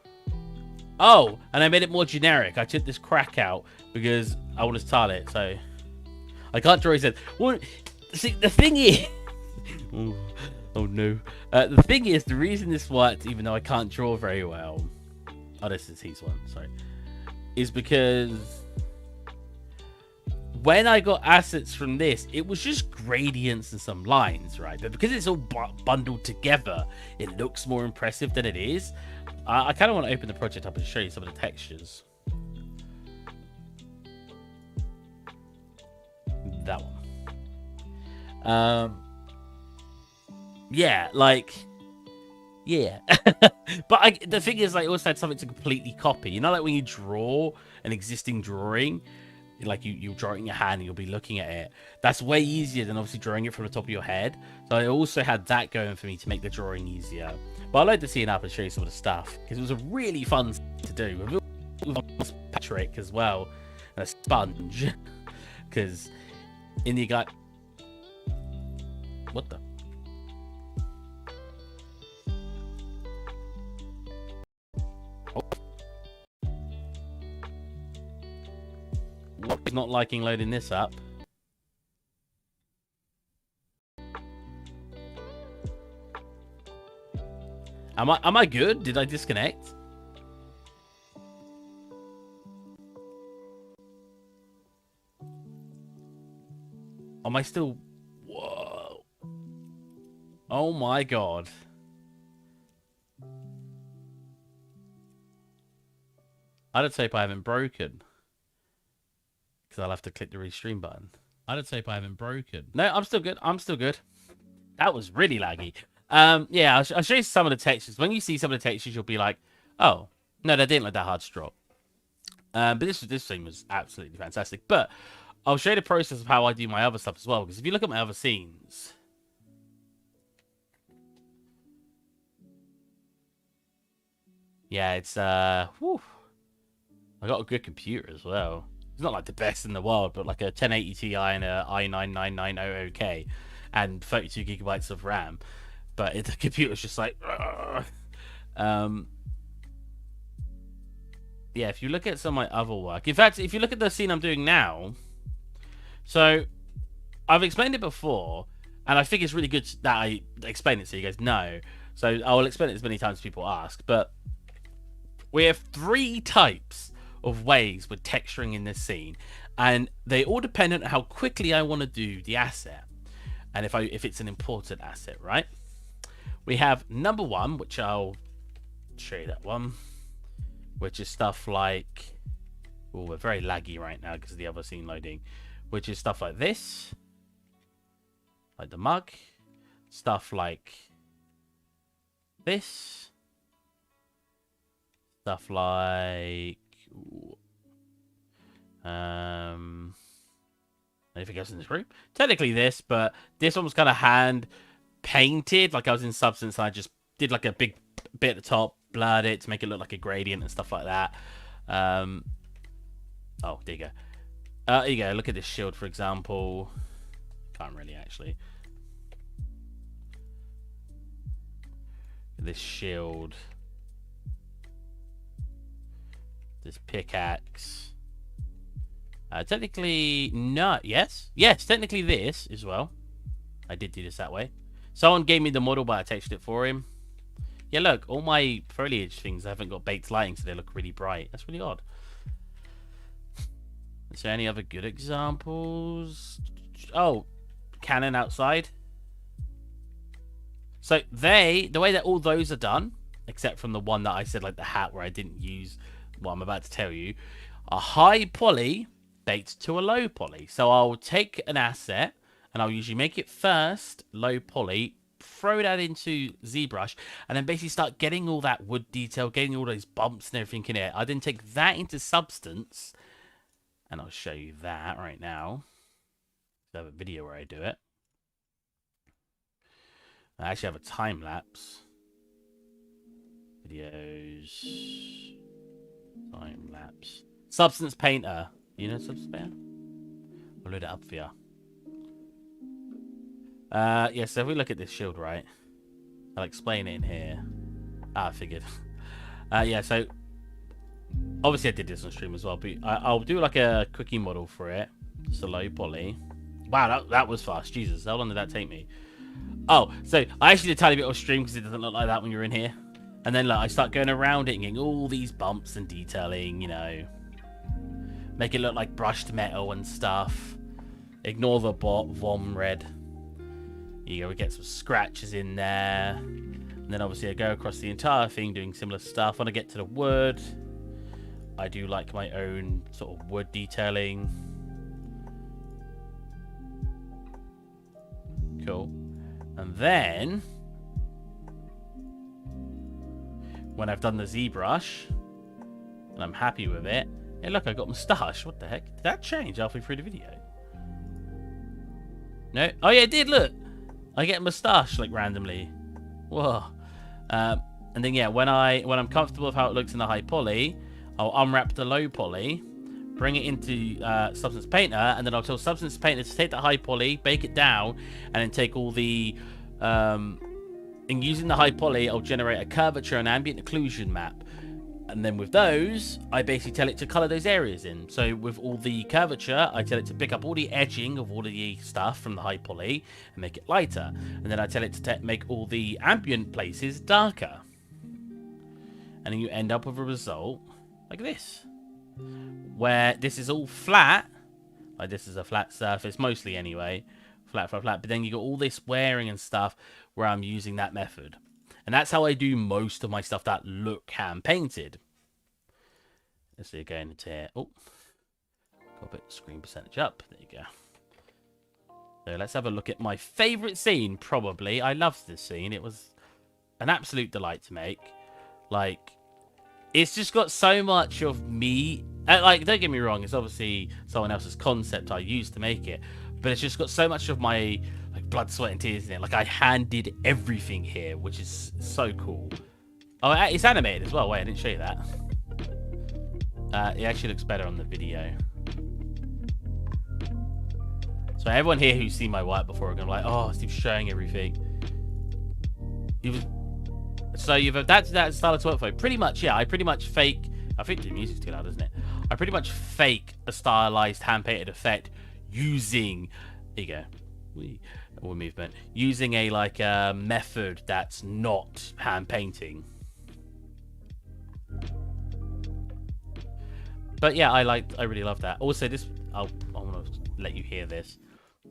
Oh, and I made it more generic. I took this crack out because I want to tile it. So I can't draw his head. Well, see, the thing is, oh no. The thing is, the reason this worked, even though I can't draw very well, oh, this is his one. Sorry, is because when I got assets from this, it was just gradients and some lines, right? But because it's all bundled together, it looks more impressive than it is. I kind of want to open the project up and show you some of the textures. That one. Yeah, like, yeah. But the thing is, I also had something to completely copy. You know, like when you draw an existing drawing, like you draw it in your hand and you'll be looking at it. That's way easier than obviously drawing it from the top of your head. So I also had that going for me to make the drawing easier. But I'd like to see it up and show you some of the stuff because it was a really fun to do. With Patrick as well, and a sponge. Because in the guy, what the? He's not liking loading this up. Am I good? Did I disconnect? Am I still? Whoa. Oh my god. I don't hope I haven't broken. Because I'll have to click the restream button. I don't hope I haven't broken. No, I'm still good. I'm still good. That was really laggy. Yeah, I'll show you some of the textures. When you see some of the textures, you'll be like, oh, no, they didn't look that hard to draw. But this scene was absolutely fantastic. But I'll show you the process of how I do my other stuff as well. Because if you look at my other scenes, yeah, it's whew. I got a good computer as well. It's not like the best in the world, but like a 1080 Ti and a i9-9900K and 32 gigabytes of RAM. But the computer's just like, yeah, if you look at some of my other work, in fact, if you look at the scene I'm doing now, so I've explained it before, and I think it's really good that I explain it so you guys know. So I will explain it as many times as people ask, but we have 3 types of ways with texturing in this scene, and they all depend on how quickly I want to do the asset, and if it's an important asset, right? We have number one, which I'll show you that one, which is stuff like, oh, we're very laggy right now because of the other scene loading, which is stuff like this, like the mug, stuff like this, stuff like, anything else in this room? Technically this, but this one was kind of hand painted, like I was in Substance, and I just did like a big bit at the top, blurred it to make it look like a gradient and stuff like that. Oh, there you go. There you go. Look at this shield, for example. Can't really actually. This shield. This pickaxe. Technically, no. Yes, technically this as well. I did do this that way. Someone gave me the model, but I textured it for him. Yeah, look, all my foliage things haven't got baked lighting, so they look really bright. That's really odd. Is there any other good examples? Oh, cannon outside. So the way that all those are done, except from the one that I said, like the hat, where I didn't use what I'm about to tell you, a high poly baked to a low poly. So I'll take an asset, and I'll usually make it first low poly, throw that into ZBrush, and then basically start getting all that wood detail, getting all those bumps and everything in it. I then take that into Substance, and I'll show you that right now. I have a video where I do it. I actually have a time lapse. Videos. Time lapse. Substance Painter. You know Substance Painter? I'll load it up for you. Yeah, so if we look at this shield, right? I'll explain it in here. I figured. Yeah, so obviously I did this on stream as well, but I'll do like a quickie model for it. Just a low poly. Wow, that was fast. Jesus, how long did that take me? Oh, so I actually did a tiny bit of stream because it doesn't look like that when you're in here. And then like, I start going around it and getting all these bumps and detailing, you know. Make it look like brushed metal and stuff. Ignore the vom red. Here you go, we get some scratches in there. And then obviously I go across the entire thing doing similar stuff. When I get to the wood, I do like my own sort of wood detailing. Cool. And then when I've done the ZBrush and I'm happy with it, hey look, I got moustache. What the heck? Did that change halfway through the video? No? Oh yeah, it did, look. I get moustache like randomly. Whoa. And then yeah, when I'm comfortable with how it looks in the high poly, I'll unwrap the low poly, bring it into Substance Painter, and then I'll tell Substance Painter to take the high poly, bake it down, and then take all the and using the high poly, I'll generate a curvature and ambient occlusion map. And then with those, I basically tell it to color those areas in. So with all the curvature, I tell it to pick up all the edging of all of the stuff from the high poly and make it lighter. And then I tell it to make all the ambient places darker. And then you end up with a result like this, where this is all flat. Like this is a flat surface, mostly anyway. Flat. But then you got all this wearing and stuff where I'm using that method. And that's how I do most of my stuff that look hand-painted. Let's see, going into here. Oh, got a bit of screen percentage up. There you go. So let's have a look at my favourite scene, probably. I loved this scene. It was an absolute delight to make. Like, it's just got so much of me. Like, don't get me wrong, it's obviously someone else's concept I used to make it. But it's just got so much of my like blood, sweat, and tears in it. Like I handed everything here, which is so cool. Oh, it's animated as well. Wait, I didn't show you that. It actually looks better on the video. So everyone here who's seen my work before are gonna be like, oh, Steve's showing everything. So you've adapted that style to workflow. Pretty much, yeah. I pretty much fake. I think the music's too loud, isn't it? I pretty much fake a stylized hand-painted effect using. There you go. Or movement using a like method that's not hand painting. But yeah, I really love that. Also, this I want to let you hear this.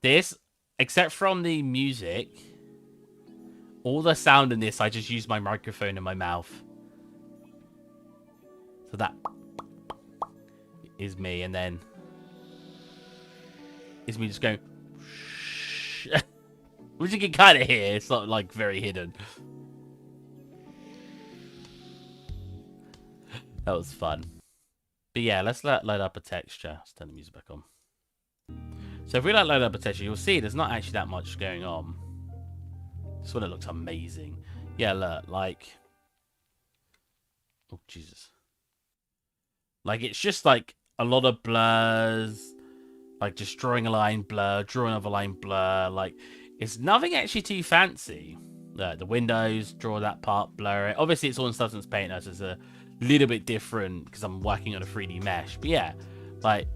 This, except from the music, All the sound in this, I just use my microphone in my mouth. So that is me, and then is me just going, which you can kind of hear. It's not like very hidden. That was fun. But yeah, let's load up a texture. Let's turn the music back on. So if we load up a texture, you'll see there's not actually that much going on. This one, it looks amazing. Yeah, look, like, oh Jesus, like it's just like a lot of blurs, like just drawing a line, blur, draw another line, blur. Like it's nothing actually too fancy. The windows, draw that part, blur it. Obviously, it's all in Substance Painter, so it's a little bit different because I'm working on a 3D mesh. But yeah, like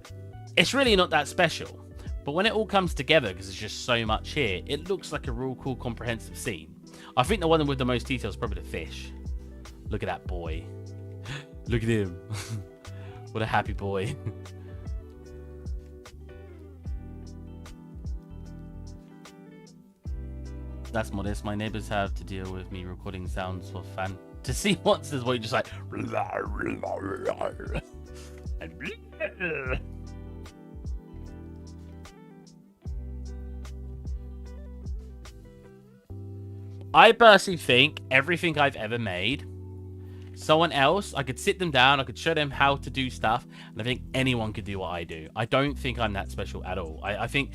it's really not that special. But when it all comes together, because there's just so much here, it looks like a real cool, comprehensive scene. I think the one with the most detail is probably the fish. Look at that boy. Look at him. What a happy boy. That's modest. My neighbors have to deal with me recording sounds for fantasy monsters where you just like... I personally think everything I've ever made, someone else, I could sit them down, I could show them how to do stuff, and I think anyone could do what I do. I don't think I'm that special at all. I think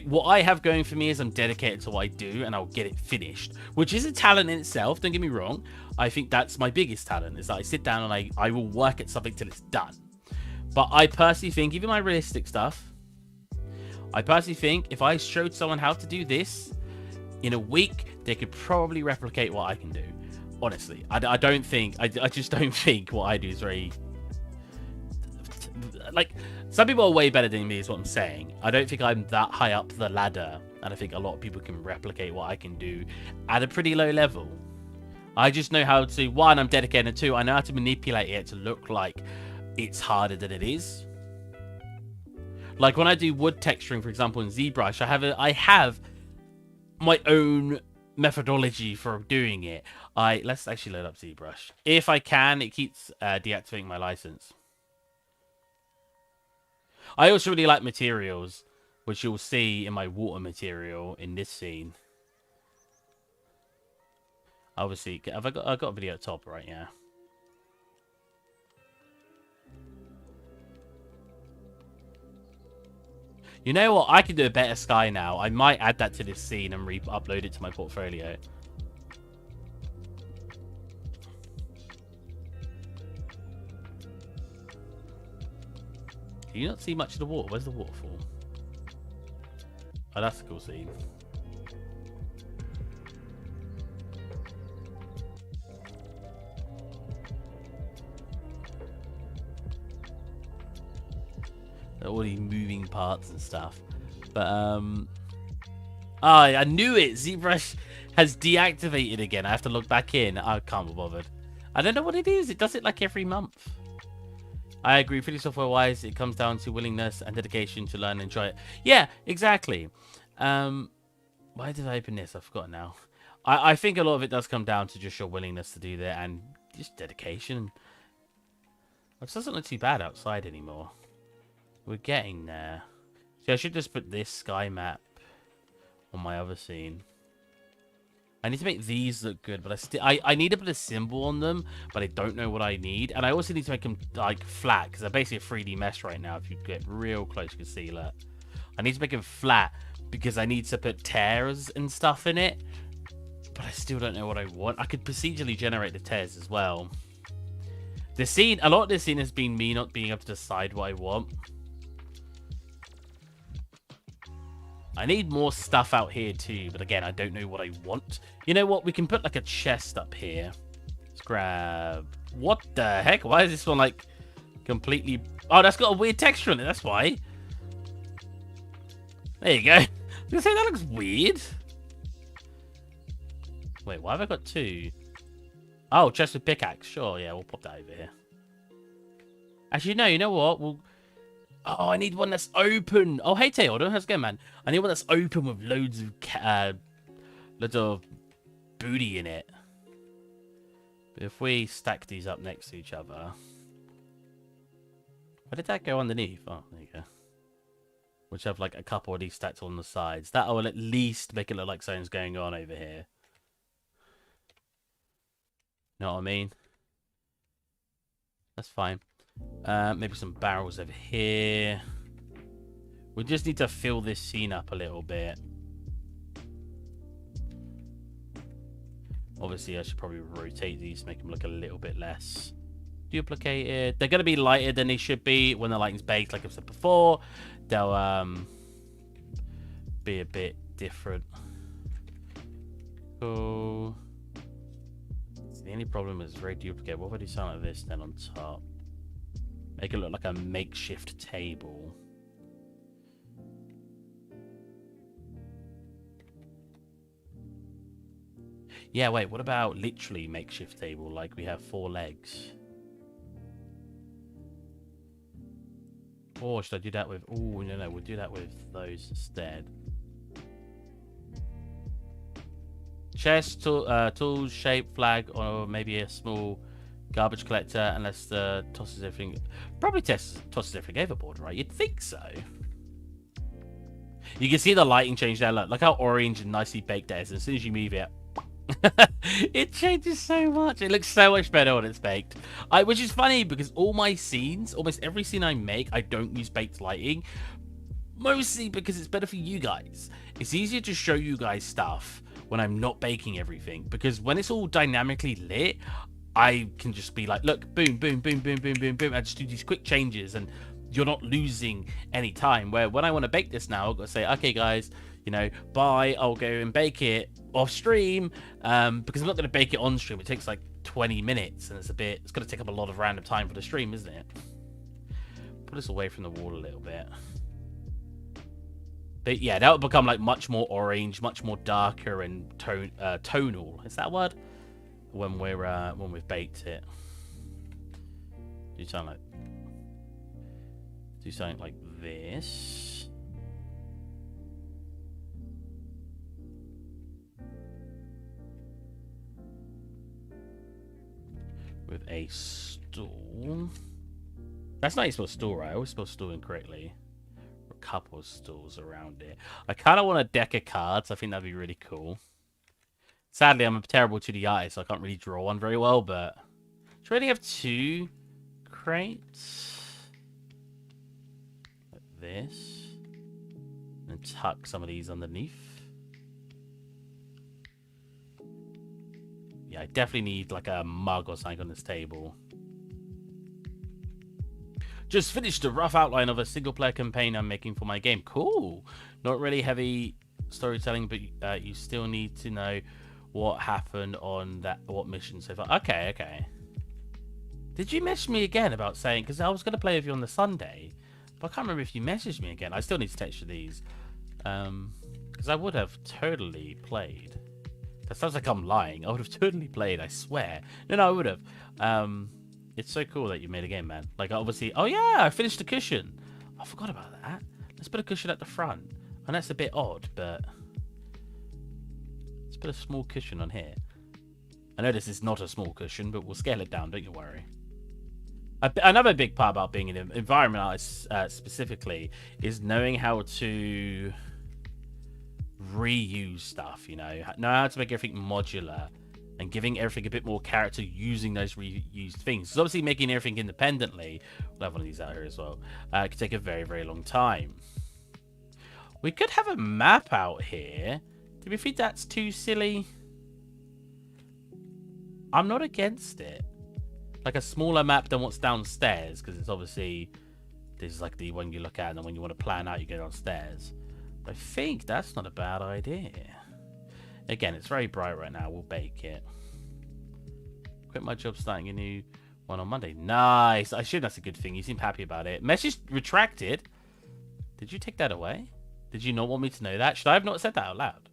what I have going for me is I'm dedicated to what I do, and I'll get it finished, which is a talent in itself, don't get me wrong. I think that's my biggest talent, is that I sit down and I will work at something till it's done. But I personally think, even my realistic stuff, I personally think if I showed someone how to do this, in a week, they could probably replicate what I can do. Honestly, I just don't think what I do is very... Like, some people are way better than me is what I'm saying. I don't think I'm that high up the ladder. And I think a lot of people can replicate what I can do at a pretty low level. I just know how to... One, I'm dedicated. And two, I know how to manipulate it to look like it's harder than it is. Like, when I do wood texturing, for example, in ZBrush, I have my own methodology for doing it. Let's actually load up ZBrush. If I can, it keeps deactivating my license. I also really like materials, which you'll see in my water material in this scene. Obviously, I got a video at top, right? Yeah. You know what? I can do a better sky now. I might add that to this scene and re-upload it to my portfolio. Do you not see much of the water? Where's the waterfall? Oh, that's a cool scene. All these moving parts and stuff. But, I knew it! ZBrush has deactivated again. I have to look back in. I can't be bothered. I don't know what it is. It does it like every month. I agree. 3D software-wise, it comes down to willingness and dedication to learn and enjoy it. Yeah, exactly. Why did I open this? I forgot now. I think a lot of it does come down to just your willingness to do that and just dedication. It doesn't look too bad outside anymore. We're getting there. See, I should just put this sky map on my other scene. I need to make these look good, but I need to put a symbol on them, but I don't know what I need. And I also need to make them like flat, because they're basically a 3D mesh right now. If you get real close, you can see that. I need to make them flat because I need to put tears and stuff in it, but I still don't know what I want. I could procedurally generate the tears as well. The scene, a lot of this scene has been me not being able to decide what I want. I need more stuff out here too, but again, I don't know what I want. You know what? We can put like a chest up here. Let's grab... What the heck? Why is this one like completely... Oh, that's got a weird texture on it. That's why. There you go. I was gonna say, that looks weird. Wait, why have I got two? Oh, chest with pickaxe. Sure, yeah, we'll pop that over here. Actually, no, you know what? We'll... Oh, I need one that's open. Oh, hey, Teodor. How's it going, man? I need one that's open with loads of booty in it. But if we stack these up next to each other... Where did that go underneath? Oh, there you go. Which have like a couple of these stacked on the sides. That will at least make it look like something's going on over here. Know what I mean? That's fine. Maybe some barrels over here. We just need to fill this scene up a little bit. Obviously, I should probably rotate these to make them look a little bit less duplicated. They're going to be lighter than they should be when the lighting's baked, like I've said before. They'll be a bit different. Cool. So the only problem is it's very duplicate. What if I do something like this then on top? Make it look like a makeshift table. Yeah, wait, what about literally makeshift table, like we have 4 legs? Or should I do that with... Oh, no, we'll do that with those instead. Chest, tools, shape, flag, or maybe a small garbage collector, unless tosses everything... Probably tosses everything overboard, right? You'd think so. You can see the lighting change there. Look how orange and nicely baked that is. As soon as you move it... it changes so much. It looks so much better when it's baked. Which is funny because all my scenes, almost every scene I make, I don't use baked lighting. Mostly because it's better for you guys. It's easier to show you guys stuff when I'm not baking everything. Because when it's all dynamically lit, I can just be like, look, boom, boom, boom, boom, boom, boom, boom. I just do these quick changes and you're not losing any time. Where when I want to bake this now, I've got to say, okay, guys, you know, bye, I'll go and bake it off stream, because I'm not going to bake it on stream. It takes like 20 minutes and it's going to take up a lot of random time for the stream, isn't it? Put this away from the wall a little bit. But yeah, that will become like much more orange, much more darker and tonal. Is that a word? When we've baked it. Do something like this. With a stool. That's not how you spell stool, right? I always spell stool incorrectly. A couple of stools around it. I kind of want a deck of cards. I think that'd be really cool. Sadly, I'm a terrible 2D artist, so I can't really draw one very well, but... Should I really have 2 crates? Like this. And tuck some of these underneath. Yeah, I definitely need like a mug or something on this table. Just finished a rough outline of a single-player campaign I'm making for my game. Cool. Not really heavy storytelling, but you still need to know what happened on what mission so far. Okay. Did you message me again about saying... Because I was going to play with you on the Sunday, but I can't remember if you messaged me again. I still need to text you these. Because I would have totally played... That sounds like I'm lying. I would have totally played, I swear. No, I would have. It's so cool that you made a game, man. Like, obviously... Oh, yeah, I finished the cushion. I forgot about that. Let's put a cushion at the front. And that's a bit odd, but... Let's put a small cushion on here. I know this is not a small cushion, but we'll scale it down, don't you worry. Another big part about being an environment artist, specifically, is knowing how to... reuse stuff, you know how to make everything modular and giving everything a bit more character using those reused things. Because obviously making everything independently, we'll have one of these out here as well, could take a very, very long time. We could have a map out here. Do we think that's too silly? I'm not against it. Like a smaller map than what's downstairs, because it's obviously this is like the one you look at, and then when you want to plan out, you go downstairs. I think that's not a bad idea. Again, it's very bright right now. We'll bake it. Quit my job, starting a new one on Monday. Nice. I assume that's a good thing. You seem happy about it. Message retracted. Did you take that away? Did you not want me to know that? Should I have not said that out loud?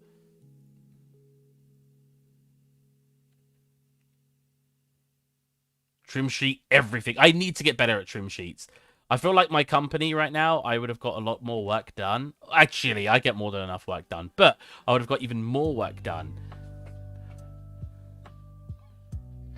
Trim sheet, everything. I need to get better at trim sheets. I feel like my company right now, I would have got a lot more work done. Actually, I get more than enough work done, but I would have got even more work done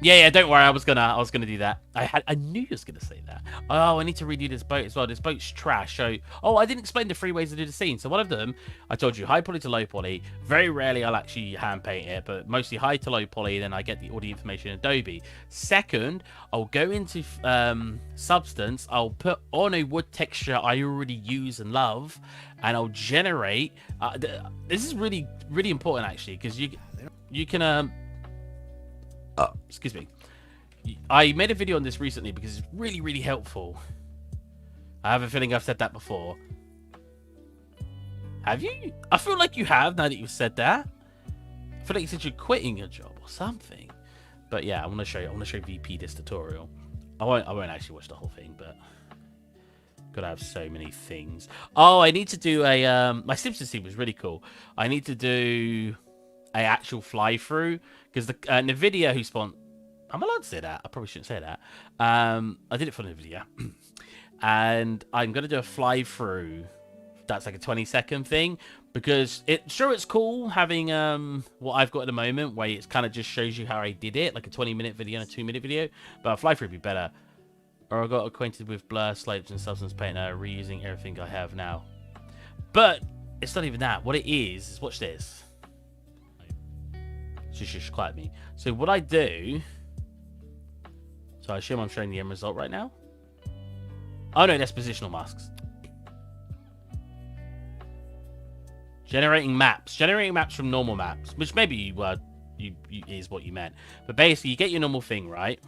Yeah, don't worry. I was gonna do that. I knew you was gonna say that. Oh, I need to redo this boat as well. This boat's trash. So, oh, I didn't explain the 3 ways to do the scene. So one of them, I told you, high poly to low poly. Very rarely I'll actually hand paint it, but mostly high to low poly. Then I get all the information in Adobe. Second, I'll go into Substance. I'll put on a wood texture I already use and love, and I'll generate. This is really important actually, because you can excuse me. I made a video on this recently because it's really helpful. I have a feeling I've said that before. Have you? I feel like you have now that you've said that. I feel like you said you're quitting your job or something. But yeah, I want to show you. I want to show VP this tutorial. I won't actually watch the whole thing, but gotta have so many things. Oh, I need to do a my Simpsons scene was really cool. I need to do a actual fly through because the Nvidia who spawned. I'm allowed to say that. I probably shouldn't say that. I did it for Nvidia, and I'm gonna do a fly through. That's like a 20-second thing because it's cool having what I've got at the moment where it kind of just shows you how I did it, like a 20-minute video and a 2-minute video. But a fly through would be better. Or I got acquainted with blur, slopes, and substance paint, reusing everything I have now. But it's not even that. What it is watch this. Shush, quiet me. So what I do. So I assume I'm showing the end result right now. Oh no, that's positional masks. Generating maps from normal maps, which maybe is what you meant. But basically, you get your normal thing, right?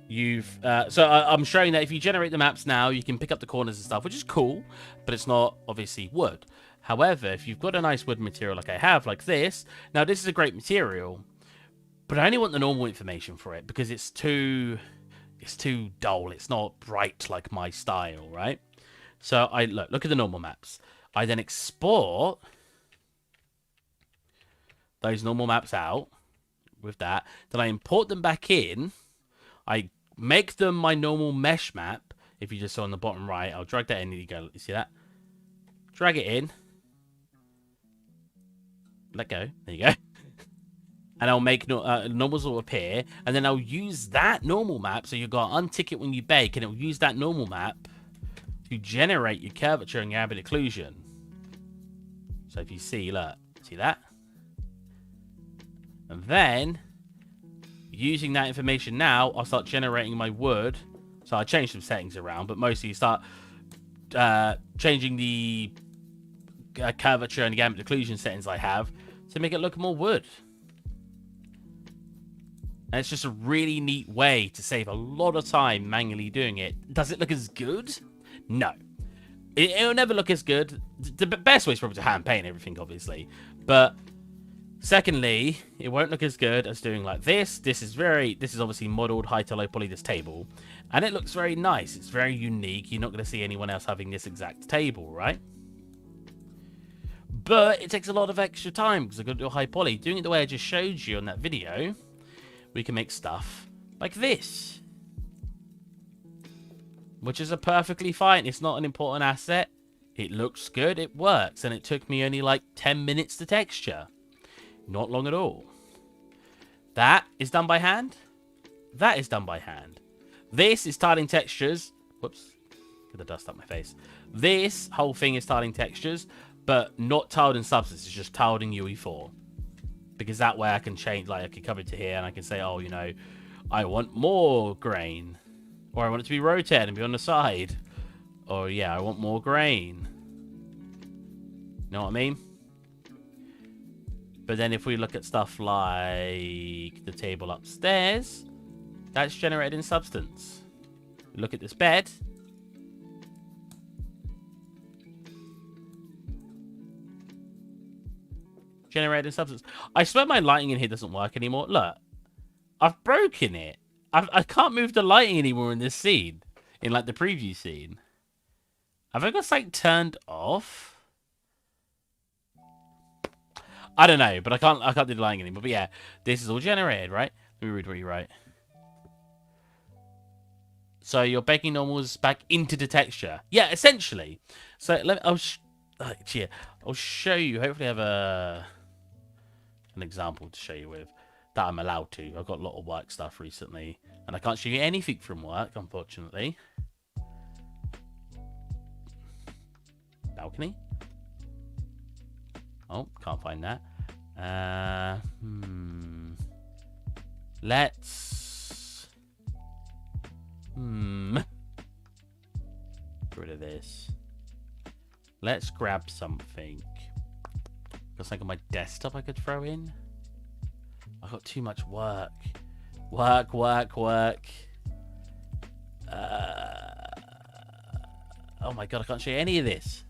I'm showing that if you generate the maps now, you can pick up the corners and stuff, which is cool, but it's not obviously wood. However, if you've got a nice wood material like I have, like this, now this is a great material, but I only want the normal information for it because it's too dull. It's not bright like my style, right? So I look at the normal maps. I then export those normal maps out with that. Then I import them back in. I make them my normal mesh map. If you just saw on the bottom right, I'll drag that in. You go. You see that? Drag it in. Let go. There you go. And I'll make normals will appear. And then I'll use that normal map. So you've got to untick it when you bake. And it will use that normal map to generate your curvature and your ambient occlusion. So if you see, look, see that? And then, using that information now, I'll start generating my wood. So I change some settings around, but mostly you start changing the curvature and the ambient occlusion settings I have to make it look more wood. And it's just a really neat way to save a lot of time manually doing it. Does it look as good? No. It'll never look as good. The best way is probably to hand paint everything, obviously. But secondly, it won't look as good as doing like this. This is obviously modeled high to low poly this table. And it looks very nice. It's very unique. You're not going to see anyone else having this exact table, right? But it takes a lot of extra time because I've got to do a high poly. Doing it the way I just showed you on that video, we can make stuff like this. Which is a perfectly fine. It's not an important asset. It looks good. It works. And it took me only like 10 minutes to texture. Not long at all. That is done by hand. That is done by hand. This is tiling textures. Whoops. Get the dust up my face. This whole thing is tiling textures, but not tiled in Substance. It's just tiled in UE4. Because that way I can change, like I can come into here and I can say, oh, you know, I want more grain. Or I want it to be rotated and be on the side. Or, yeah, I want more grain. You know what I mean? But then if we look at stuff like the table upstairs, that's generated in Substance. Look at this bed. Generated in Substance. I swear my lighting in here doesn't work anymore. Look. I've broken it. I can't move the lighting anymore in this scene. In, like, the preview scene. Have I got something turned off? I don't know, but I can't do the lighting anymore. But yeah, this is all generated, right? Let me read what you write. So you're baking normals back into the texture. Yeah, essentially. So I'll show you. Hopefully I have an example to show you with. that I'm allowed to. I've got a lot of work stuff recently, and I can't show you anything from work, unfortunately. Balcony? Oh, can't find that. Let's... Get rid of this. Let's grab something. Got something on my desktop I could throw in. I've got too much work. Work. Oh my god, I can't show you any of this.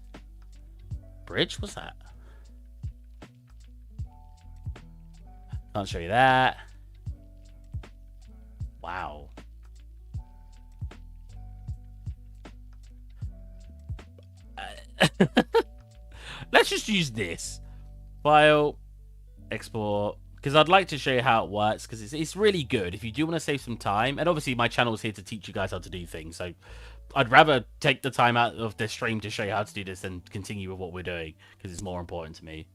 Bridge? What's that? Can't show you that. Wow. Let's just use this. File, export. Because I'd like to show you how it works, because it's really good if you do want to save some time. And obviously my channel is here to teach you guys how to do things. So I'd rather take the time out of this stream to show you how to do this than continue with what we're doing, because it's more important to me.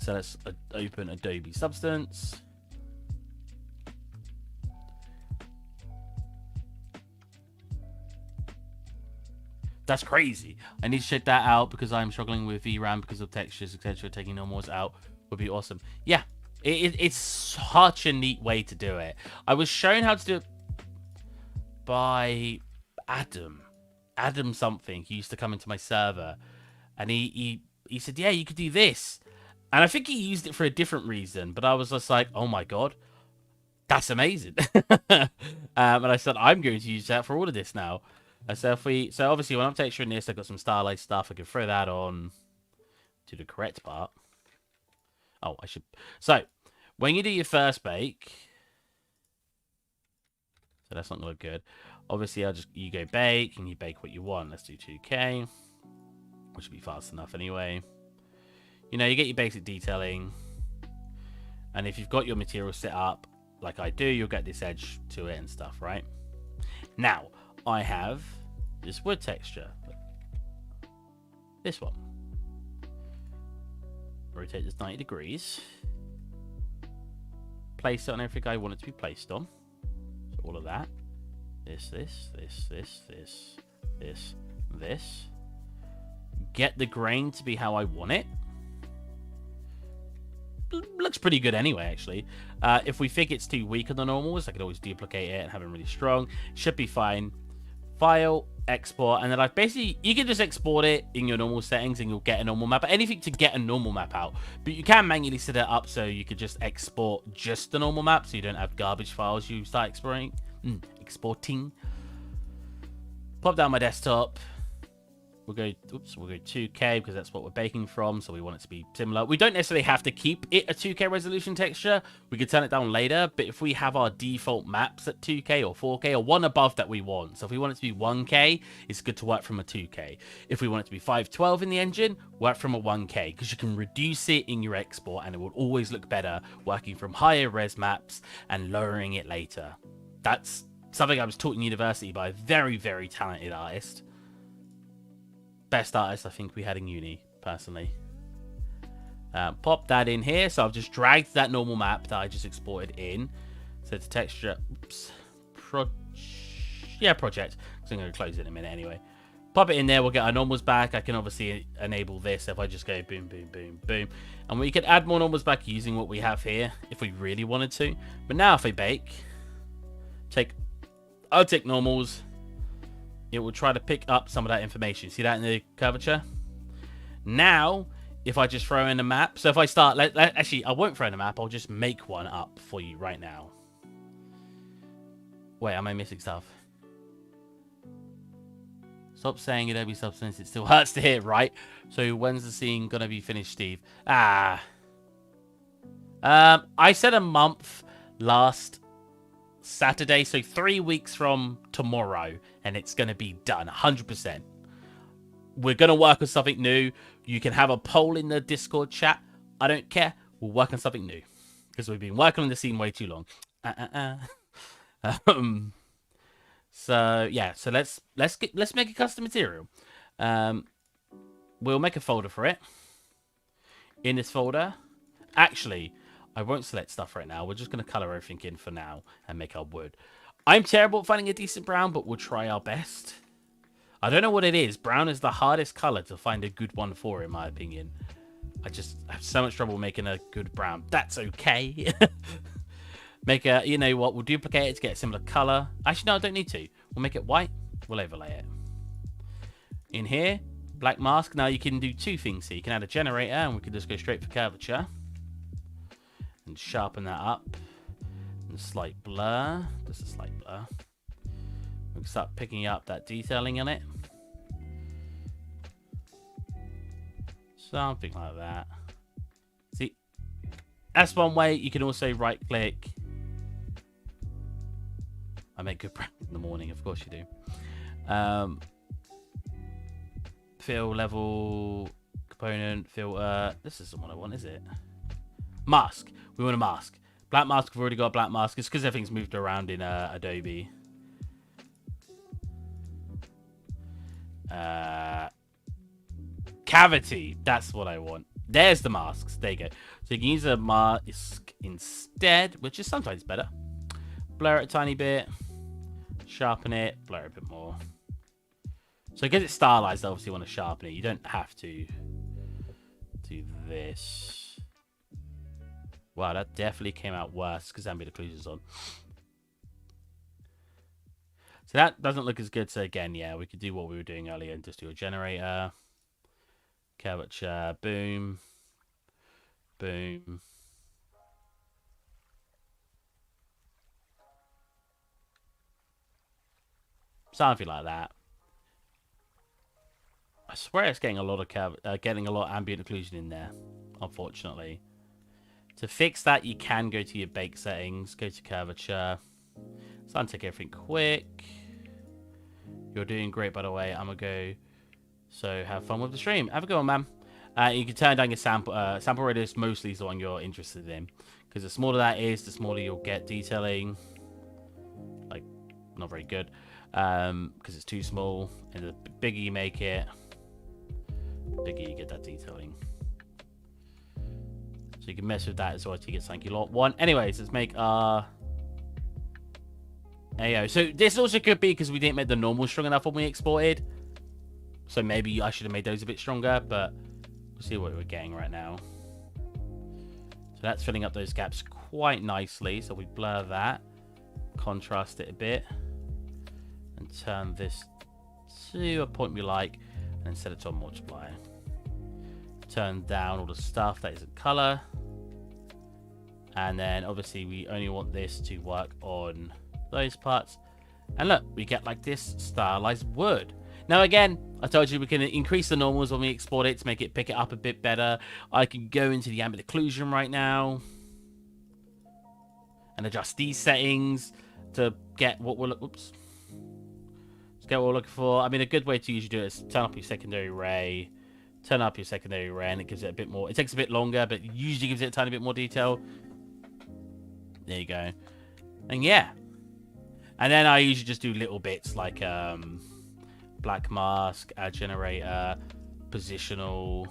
So let's open Adobe Substance. That's crazy. I need to check that out because I'm struggling with VRAM because of textures, etc. Taking normals out would be awesome. Yeah, it's such a neat way to do it. I was shown how to do it by Adam something. He used to come into my server, and he said, yeah, you could do this. And I think he used it for a different reason, but I was just like, oh my god, that's amazing. And I said, I'm going to use that for all of this now. So obviously when I'm texturing this, I've got some stylized stuff. I can throw that on to the correct part. Oh, I should. So when you do your first bake, so that's not gonna look good. Obviously, you go bake and you bake what you want. Let's do 2K, which should be fast enough anyway. You know, you get your basic detailing, and if you've got your material set up like I do, you'll get this edge to it and stuff, right? Now, I have this wood texture. This one. Rotate this 90 degrees. Place it on everything I want it to be placed on. So all of that. This. Get the grain to be how I want it. Looks pretty good anyway, actually. If we think it's too weak on the normals, I could always duplicate it and have it really strong. Should be fine. File, export, and then I've basically, you can just export it in your normal settings and you'll get a normal map. Anything to get a normal map out. But you can manually set it up so you could just export just the normal map so you don't have garbage files you start exporting. Pop down my desktop. We'll go 2K because that's what we're baking from, so we want it to be similar. We don't necessarily have to keep it a 2K resolution texture. We could turn it down later, but if we have our default maps at 2K or 4K or one above that we want. So if we want it to be 1K, it's good to work from a 2K. If we want it to be 512 in the engine, work from a 1K because you can reduce it in your export and it will always look better working from higher res maps and lowering it later. That's something I was taught in university by a very, very talented artist. Best artist I think we had in uni, personally. Pop that in here. So I've just dragged that normal map that I just exported in. So it's texture. Oops. Project. So I'm going to close it in a minute anyway. Pop it in there. We'll get our normals back. I can obviously enable this if I just go boom, boom, boom, boom. And we could add more normals back using what we have here if we really wanted to. But now if I bake, I'll take normals. It will try to pick up some of that information. See that in the curvature? Now, if I just throw in a map. So if I start... actually, I won't throw in a map. I'll just make one up for you right now. Wait, am I missing stuff? Stop saying Adobe Substance. It still hurts to hear, right? So when's the scene going to be finished, Steve? I said a month last Saturday, so 3 weeks from tomorrow, and it's going to be done 100%. We're going to work on something new. You can have a poll in the Discord chat. I don't care. We'll work on something new because we've been working on the scene way too long. So yeah, so let's make a custom material. We'll make a folder for it. In this folder, actually, I won't select stuff right now. We're just going to color everything in for now and make our wood. I'm terrible at finding a decent brown, but we'll try our best. I don't know what it is. Brown is the hardest color to find a good one for, in my opinion. I just have so much trouble making a good brown. That's okay. Make a, you know what, we'll duplicate it to get a similar color. Actually, no, I don't need to. We'll make it white. We'll overlay it. In here, black mask. Now you can do two things here. You can add a generator, and we can just go straight for curvature. And sharpen that up. And slight blur. Just a slight blur. We can start picking up that detailing on it. Something like that. See, that's one way. You can also right click. I make good brown in the morning, of course you do. Fill level, component, filter. This isn't what I want, is it? Mask. We want a mask. Black mask. We've already got a black mask. It's because everything's moved around in Adobe. Cavity. That's what I want. There's the masks. There you go. So you can use a mask instead, which is sometimes better. Blur it a tiny bit. Sharpen it. Blur it a bit more. So because it's stylized, I obviously want to sharpen it. You don't have to do this. Wow, that definitely came out worse because Ambient Occlusion's on. So that doesn't look as good. So again, yeah, we could do what we were doing earlier and just do a generator. Curvature, boom. Boom. Something like that. I swear it's getting a lot of ambient occlusion in there, unfortunately. To fix that, you can go to your bake settings, go to curvature. So untick everything quick. You're doing great, by the way. I'm gonna go. So have fun with the stream. Have a good one, man. You can turn down your sample. Sample radius mostly is the one you're interested in, because the smaller that is, the smaller you'll get detailing. Like, not very good, because it's too small. And the bigger you make it, the bigger you get that detailing. So you can mess with that as well to get something you want. Anyways, let's make our AO. So this also could be because we didn't make the normal strong enough when we exported. So maybe I should have made those a bit stronger, but we'll see what we're getting right now. So that's filling up those gaps quite nicely. So we blur that, contrast it a bit, and turn this to a point we like, and set it to a multiplier. Turn down all the stuff that isn't color. And then obviously we only want this to work on those parts. And look, we get like this stylized wood. Now again, I told you we can increase the normals when we export it to make it pick it up a bit better. I can go into the ambient occlusion right now and adjust these settings to get what we're looking for. I mean, a good way to usually do it is turn up your secondary ray, turn up your secondary ray, and it gives it a bit more. It takes a bit longer, but usually gives it a tiny bit more detail. There you go. And yeah. And then I usually just do little bits like black mask, add generator, positional.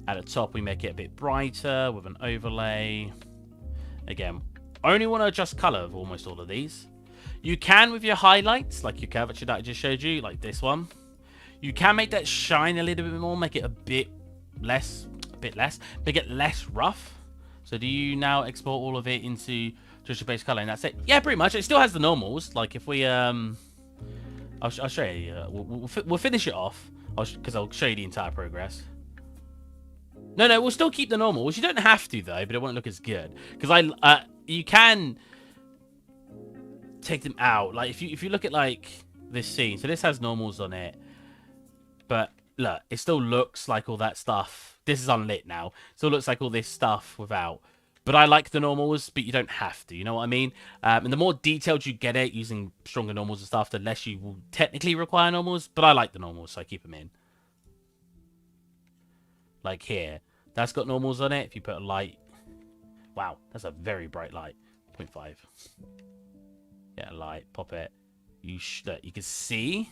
At the top, we make it a bit brighter with an overlay. Again, only want to adjust color of almost all of these. You can with your highlights, like your curvature that I just showed you, like this one. You can make that shine a little bit more, make it a bit less, make it less rough. So do you now export all of it into just your base color and that's it? Yeah, pretty much. It still has the normals. Like if we, I'll show you. We'll finish it off because I'll show you the entire progress. No, we'll still keep the normals. You don't have to though, but it won't look as good because you can take them out. Like if you look at like this scene, so this has normals on it, but look, it still looks like all that stuff. This is unlit now. Still looks like all this stuff without. But I like the normals, but you don't have to. You know what I mean? And the more detailed you get it using stronger normals and stuff, the less you will technically require normals. But I like the normals, so I keep them in. Like here. That's got normals on it. If you put a light. Wow, that's a very bright light. 0.5. Get a light, pop it. that you can see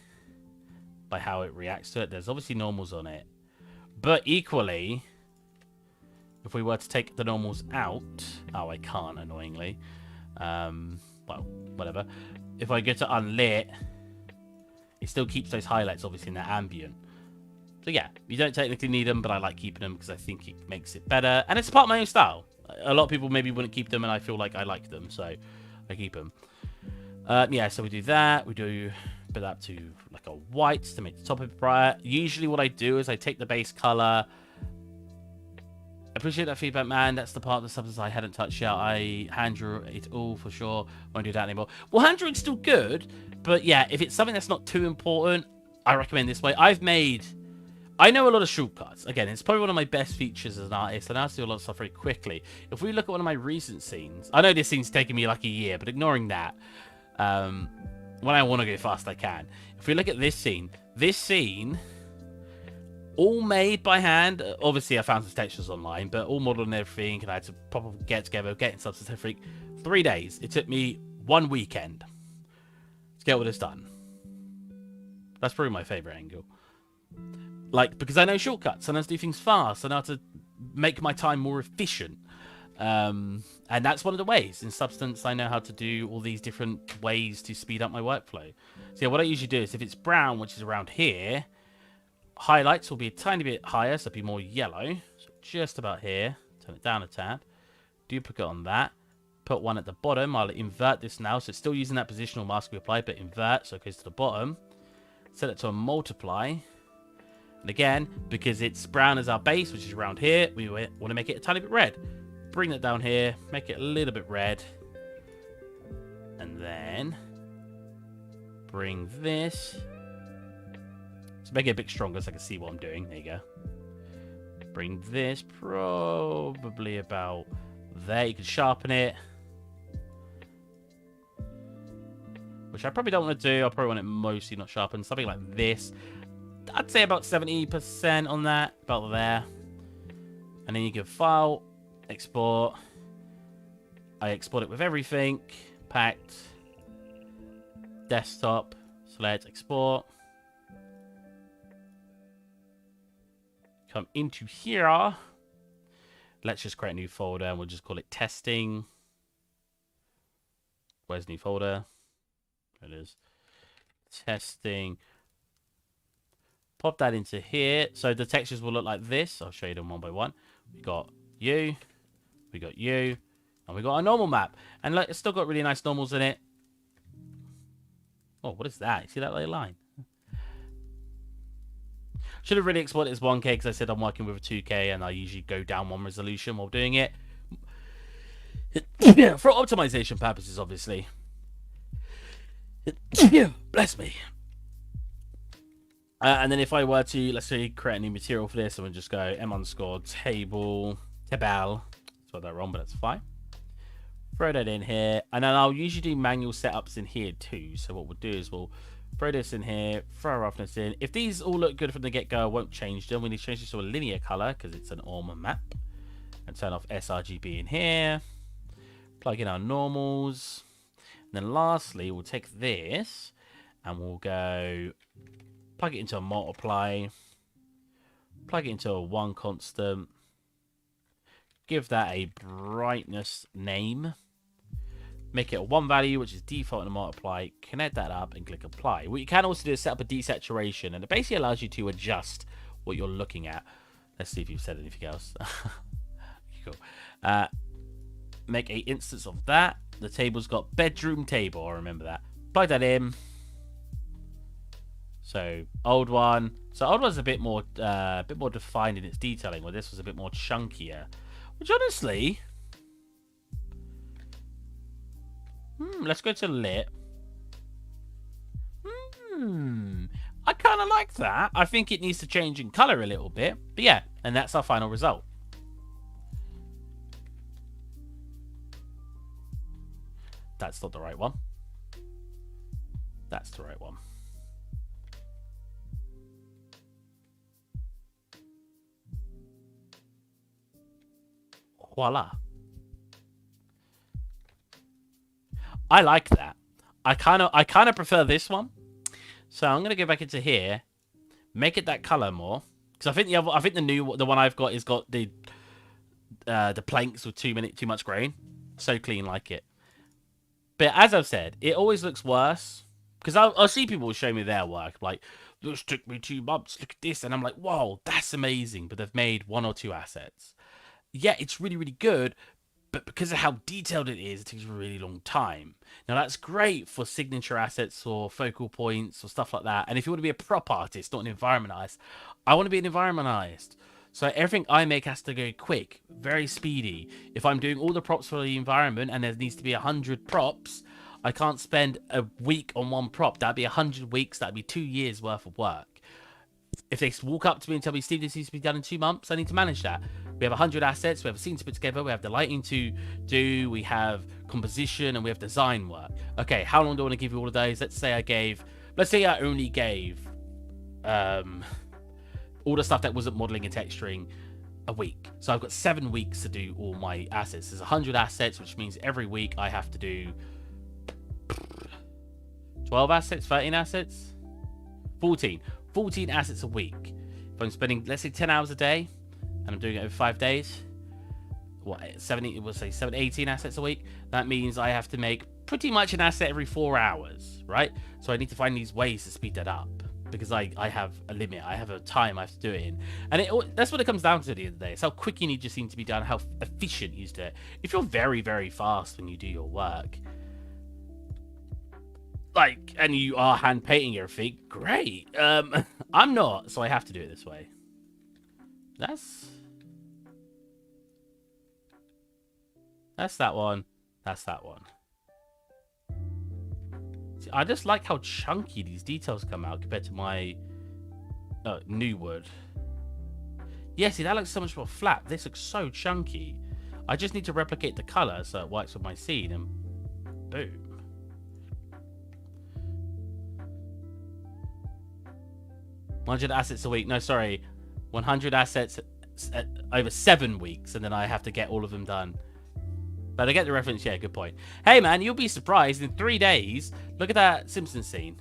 by how it reacts to it. There's obviously normals on it. But equally, if we were to take the normals out... Oh, I can't, annoyingly. Well, whatever. If I go to unlit, it still keeps those highlights, obviously, in that ambient. So yeah, you don't technically need them, but I like keeping them because I think it makes it better. And it's part of my own style. A lot of people maybe wouldn't keep them, and I feel like I like them, so I keep them. Yeah, so we do that. We do put that to like a white to make the top a bit brighter. Usually what I do is I take the base color. I appreciate that feedback, man. That's the part of the substance I hadn't touched yet. I hand drew it all for sure. Won't do that anymore. Well, hand drawing's still good, but yeah, if it's something that's not too important, I recommend this way. I know a lot of shortcuts. Again, it's probably one of my best features as an artist. I know how to do a lot of stuff very quickly. If we look at one of my recent scenes, I know this scene's taken me like a year, but ignoring that, when I want to go fast, I can. If we look at this scene, all made by hand. Obviously, I found some textures online, but all modeled and everything, and I had to probably get together, get in Substance Freak. 3 days. It took me 1 weekend to get all this done. That's probably my favorite angle. Like, because I know shortcuts, I know how to do things fast, I know how to make my time more efficient. And that's one of the ways. In Substance, I know how to do all these different ways to speed up my workflow. So yeah, what I usually do is if it's brown, which is around here, highlights will be a tiny bit higher, so it'll be more yellow. So just about here. Turn it down a tad. Duplicate on that. Put one at the bottom. I'll invert this now, so it's still using that positional mask we applied, but invert, so it goes to the bottom. Set it to a multiply. And again, because it's brown as our base, which is around here, we want to make it a tiny bit red. Bring that down here, make it a little bit red. And then bring this. So make it a bit stronger so I can see what I'm doing. There you go. Bring this probably about there. You can sharpen it. Which I probably don't want to do. I probably want it mostly not sharpened. Something like this. I'd say about 70% on that. About there. And then you can file, export. I export it with everything. Packed. Desktop. Select, export. Come into here. Let's just create a new folder and we'll just call it testing. Where's new folder? There it is. Testing. Pop that into here. So the textures will look like this. I'll show you them one by one. We got you. We got you. And we got a normal map. And look, it's still got really nice normals in it. Oh, what is that? You see that little line? Should have really exported it as 1K because I said I'm working with a 2K and I usually go down one resolution while doing it. For optimization purposes, obviously. Bless me. And then if I were to, let's say, create a new material for this, I'm going to just go m_table. Spelled that wrong, but that's fine. Throw that in here. And then I'll usually do manual setups in here too. So what we'll do is we'll throw this in here, throw roughness in. If these all look good from the get-go, I won't change them. We need to change this to a linear color because it's an ARM map. And turn off sRGB in here. Plug in our normals. And then lastly, we'll take this and we'll go plug it into a multiply. Plug it into a 1 constant. Give that a brightness name. Make it a 1 value, which is default in a multiply. Connect that up and click apply. What you can also do is set up a desaturation, and it basically allows you to adjust what you're looking at. Let's see if you've said anything else. Cool. Make a instance of that. The table's got bedroom table. I remember that. Plug that in. So old one. So old one's a bit more defined in its detailing, where this was a bit more chunkier. Which honestly, let's go to lit. I kind of like that. I think it needs to change in color a little bit. But yeah, and that's our final result. That's not the right one. That's the right one. Voila. I like that. I kind of prefer this one. So I'm gonna go back into here, make it that color more, because I think the one I've got is got the planks with too much grain. So clean, like it. But as I've said, it always looks worse because I'll see people show me their work like, this took me 2 months. Look at this, and I'm like, whoa, that's amazing. But they've made 1 or 2 assets. Yeah, it's really, really good, but because of how detailed it is, it takes a really long time. Now, that's great for signature assets or focal points or stuff like that. And if you want to be a prop artist, not an environment artist, I want to be an environment artist. So everything I make has to go quick, very speedy. If I'm doing all the props for the environment and there needs to be 100 props, I can't spend a week on one prop. That'd be 100 weeks. That'd be 2 years worth of work. If they walk up to me and tell me, Steve, this needs to be done in 2 months, I need to manage that. We have 100 assets, we have a scene to put together, we have the lighting to do, we have composition, and we have design work. Okay, how long do I want to give you all of those? Let's say I only gave all the stuff that wasn't modeling and texturing a week. So I've got 7 weeks to do all my assets. There's 100 assets, which means every week I have to do 12 assets, 13 assets, 14 assets a week. If I'm spending, let's say, 10 hours a day, and I'm doing it over 5 days, what, 18 assets a week, that means I have to make pretty much an asset every 4 hours, right? So I need to find these ways to speed that up, because I have a limit, I have a time I have to do it in. And that's what it comes down to at the end of the day. It's how quick you need your scene to be done, how efficient you do it. If you're very, very fast when you do your work, like, and you are hand painting everything, great. I'm not, so I have to do it this way. That's that one. That's that one. See, I just like how chunky these details come out compared to my new wood. Yeah, see, that looks so much more flat. This looks so chunky. I just need to replicate the color so it works with my scene, and boom. $100 assets a week. No, sorry. 100 assets over 7 weeks, and then I have to get all of them done. But I get the reference. Yeah, good point. Hey, man, you'll be surprised. In 3 days, look at that Simpsons scene.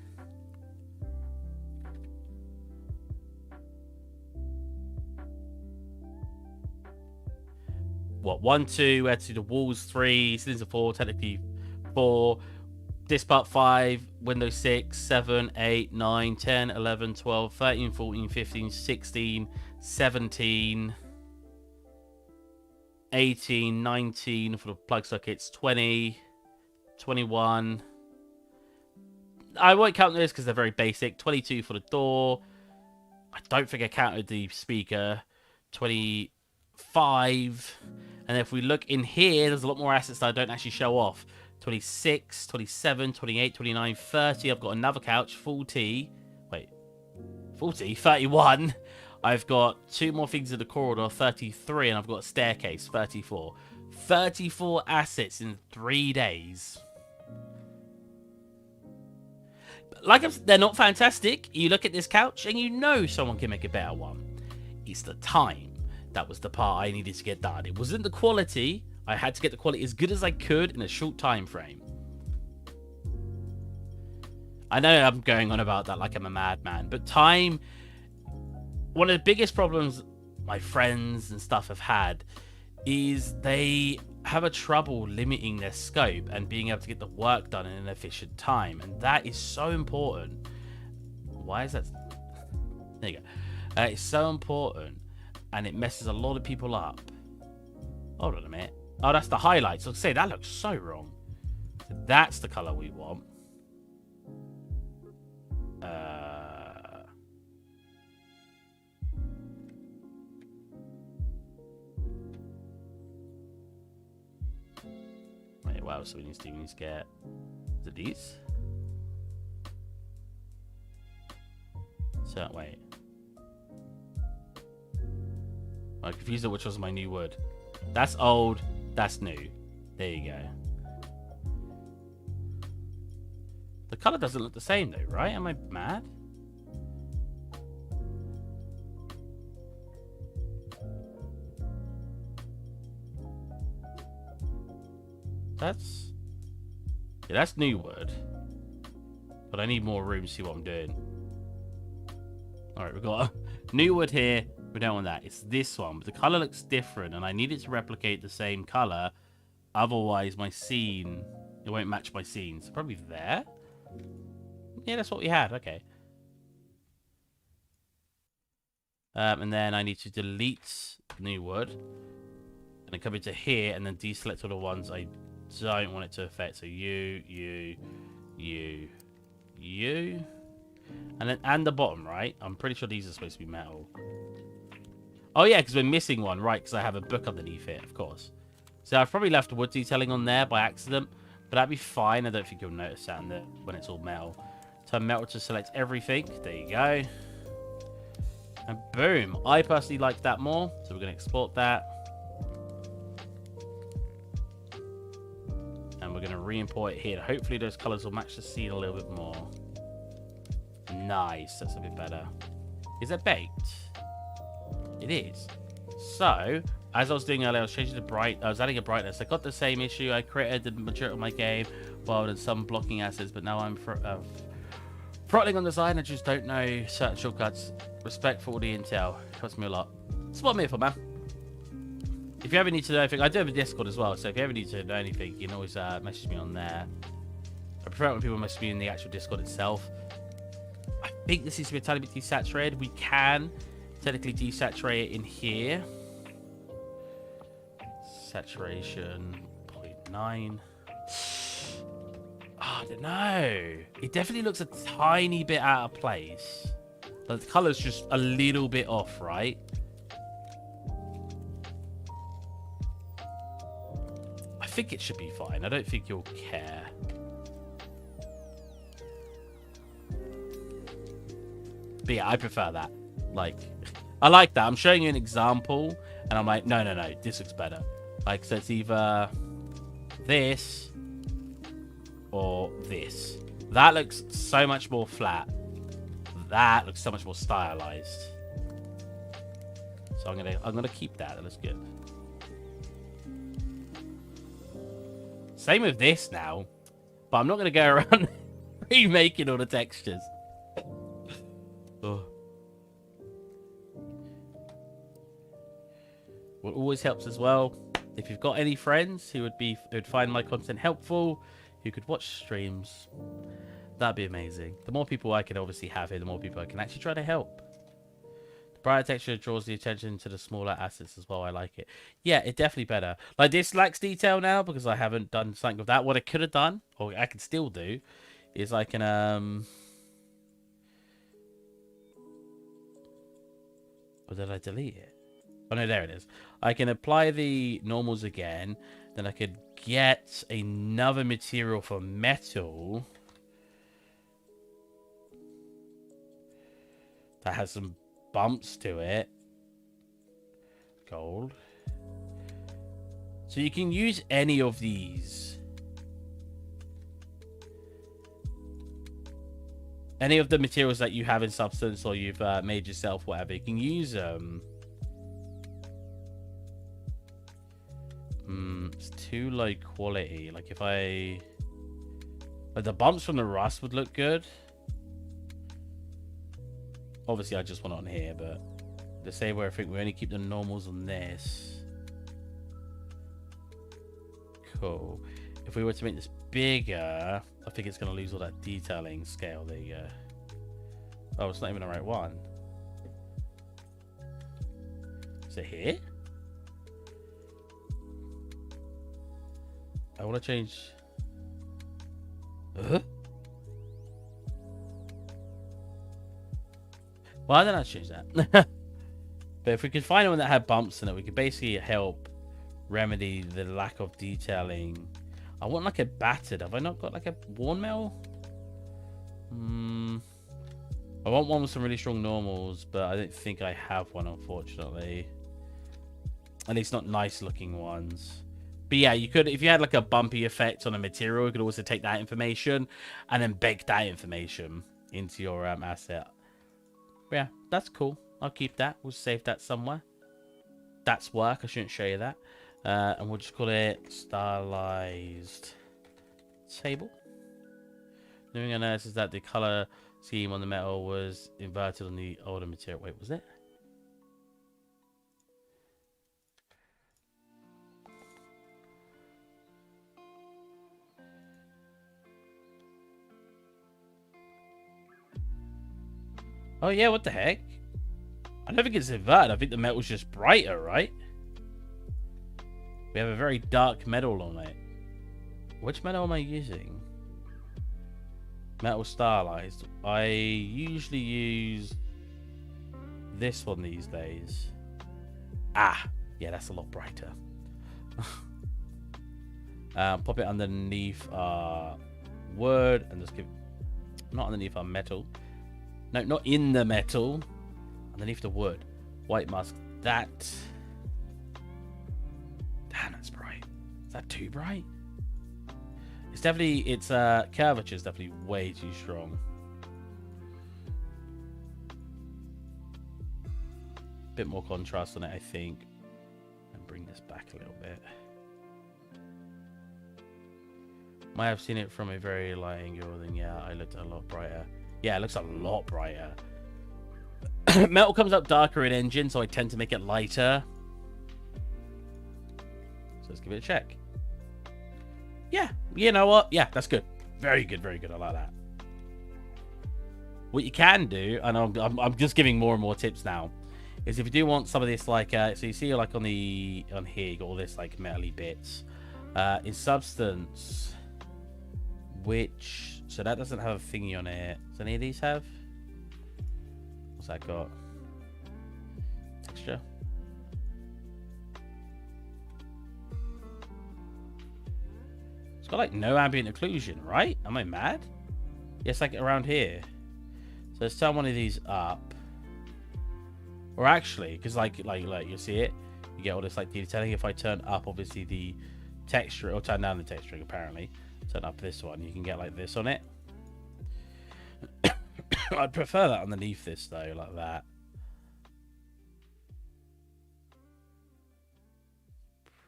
What, 1, 2, we had to do the walls 3, cylinders 4, technically 4. This part 5, Windows 6, 7, 8, 9, 10, 11, 12, 13, 14, 15, 16, 17, 18, 19 for the plug sockets, 20, 21. I won't count those because they're very basic. 22 for the door. I don't think I counted the speaker. 25. And if we look in here, there's a lot more assets that I don't actually show off. 26, 27, 28, 29, 30. I've got another couch, 40. Wait, 40, 31. I've got 2 more things in the corridor, 33. And I've got a staircase, 34. 34 assets in 3 days. Like they're not fantastic. You look at this couch and you know someone can make a better one. It's the time. That was the part I needed to get done. It wasn't the quality. I had to get the quality as good as I could in a short time frame. I know I'm going on about that like I'm a madman, but time... One of the biggest problems my friends and stuff have had is they have a trouble limiting their scope and being able to get the work done in an efficient time. And that is so important. Why is that? There you go. It's so important, and it messes a lot of people up. Hold on a minute. Oh, that's the highlights. I'll say that looks so wrong. So that's the color we want. Wait, what else do we need to do? We need to get... Is it these? So, wait. I'm confused at which was my new wood. That's old. That's new. There you go. The color doesn't look the same though, right? Am I mad? That's... Yeah, that's new wood. But I need more room to see what I'm doing. Alright, we've got a new wood here. We don't want that. It's this one. But the color looks different. And I need it to replicate the same color. Otherwise, my scene... It won't match my scene. So probably there. Yeah, that's what we had. Okay. And then I need to delete new wood. And then come into here and then deselect all the ones I don't want it to affect. So you. And the bottom, right? I'm pretty sure these are supposed to be metal. Oh, yeah, because we're missing one, right? Because I have a book underneath it, of course. So I've probably left wood detailing on there by accident. But that'd be fine. I don't think you'll notice that when it's all metal. Turn metal to select everything. There you go. And boom. I personally like that more. So we're going to export that. And we're going to re-import it here. Hopefully those colors will match the scene a little bit more. Nice. That's a bit better. Is it baked? It is. So, as I was doing earlier, I was changing I was adding a brightness. I got the same issue. I created the majority of my game while there's some blocking assets, but now I'm throttling on the side. I just don't know certain shortcuts. Respect for all the intel. Costs me a lot. That's what I'm here for, man. If you ever need to know anything, I do have a Discord as well, so if you ever need to know anything, you can always message me on there. I prefer it when people message me in the actual Discord itself. I think this needs to be a tiny bit desaturated. We can technically desaturate it in here. Saturation 0.9. I don't know. It definitely looks a tiny bit out of place. The color's just a little bit off, right? I think it should be fine. I don't think you'll care. But yeah, I prefer that. Like, I like that. I'm showing you an example, and I'm like, no, this looks better. Like, so it's either this or this. That looks so much more flat. That looks so much more stylized. So I'm gonna keep that. That looks good. Same with this now, but I'm not gonna go around remaking all the textures. Oh. What always helps as well, if you've got any friends who would find my content helpful, who could watch streams, that'd be amazing. The more people I can obviously have here, the more people I can actually try to help. The brighter texture draws the attention to the smaller assets as well. I like it. Yeah, it's definitely better. Like, this lacks detail now because I haven't done something with that. What I could have done, or I can still do, is I can or did I delete it? Oh no, there it is. I can apply the normals again. Then I could get another material for metal that has some bumps to it. Gold. So you can use any of these. Any of the materials that you have in Substance or you've made yourself, whatever, you can use them. It's too low quality. Like, if I... Like, the bumps from the rust would look good. Obviously, I just want it on here, but... The same way I think we only keep the normals on this. Cool. If we were to make this bigger, I think it's going to lose all that detailing scale. There you go. Oh, it's not even the right one. Is it here? I want to change... Why didn't I change that? But if we could find one that had bumps in it, we could basically help remedy the lack of detailing. I want like a battered. Have I not got like a worn metal? I want one with some really strong normals, but I don't think I have one, unfortunately. At least not nice looking ones. But yeah, you could, if you had like a bumpy effect on a material, you could also take that information and then bake that information into your asset. But yeah, that's cool. I'll keep that. We'll save that somewhere. That's work. I shouldn't show you that. And we'll just call it stylized table. Doing analysis that the color scheme on the metal was inverted on the older material. Wait, was it? Oh yeah, what the heck? I don't think it's inverted. I think the metal's just brighter, right? We have a very dark metal on it. Which metal am I using? Metal stylized. I usually use this one these days. Ah, yeah, that's a lot brighter. Pop it underneath our wood and just give... Not underneath our metal. No, not in the metal. Underneath the wood. White mask. That... Damn, that's bright. Is that too bright? It's definitely... Its curvature is definitely way too strong. Bit more contrast on it, I think. And bring this back a little bit. Might have seen it from a very light angle, then yeah, I looked a lot brighter. Yeah, it looks a lot brighter. Metal comes up darker in engine, so I tend to make it lighter. So let's give it a check. Yeah, you know what? Yeah, that's good. Very good, very good. I like that. What you can do, and I'm just giving more and more tips now, is if you do want some of this, like, so you see, like, on here, you got all this, like, metally bits. In Substance, which, so that doesn't have a thingy on it. Does any of these have? What's that got? Texture. It's got, like, no ambient occlusion, right? Am I mad? Yeah, it's like around here. So let's turn one of these up. Or actually, because like you see it, you get all this like detailing. If I turn up, obviously the texture, or turn down the texturing, apparently. Turn up this one, you can get like this on it. I'd prefer that underneath this though, like that.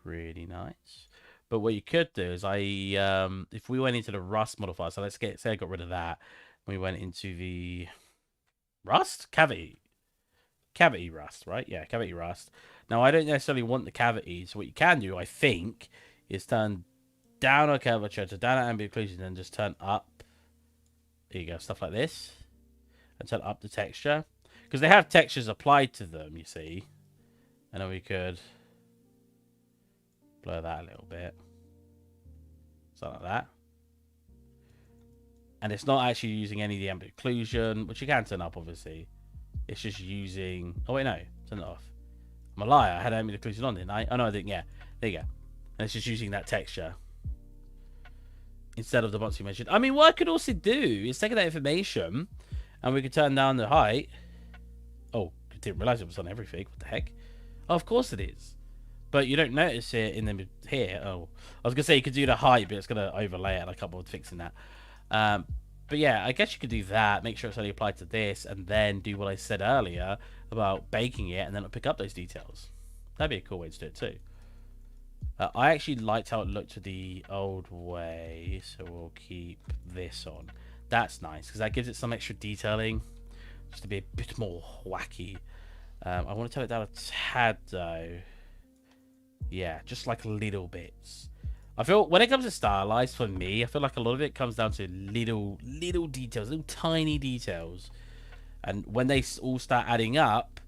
Pretty nice. But what you could do is if we went into the rust modifier, so let's say I got rid of that. We went into the rust cavity rust, right? Yeah, cavity rust. Now I don't necessarily want the cavity, so what you can do, I think, is turn down our curvature to down our ambient occlusion and just turn up. There you go, stuff like this, and turn up the texture because they have textures applied to them, you see. And then we could blur that a little bit, something like that. And it's not actually using any of the ambient occlusion, which you can turn up, obviously. It's just using... Oh, wait, no. Turn it off. I'm a liar. I had ambient occlusion on, didn't I? Oh, no, I didn't. Yeah. There you go. And it's just using that texture instead of the box you mentioned. I mean, what I could also do is take that information and we could turn down the height. Oh, I didn't realize it was on everything. What the heck? Oh, of course it is. But you don't notice it in the here. Oh, I was going to say you could do the height, but it's going to overlay it. Like I'm fixing that. But yeah, I guess you could do that. Make sure it's only applied to this, and then do what I said earlier about baking it, and then it'll pick up those details. That'd be a cool way to do it too. I actually liked how it looked the old way, so we'll keep this on. That's nice, because that gives it some extra detailing, just to be a bit more wacky. I want to turn it down a tad, though. Yeah, just like little bits. I feel when it comes to stylized, for me, I feel like a lot of it comes down to little details, little tiny details. And when they all start adding up,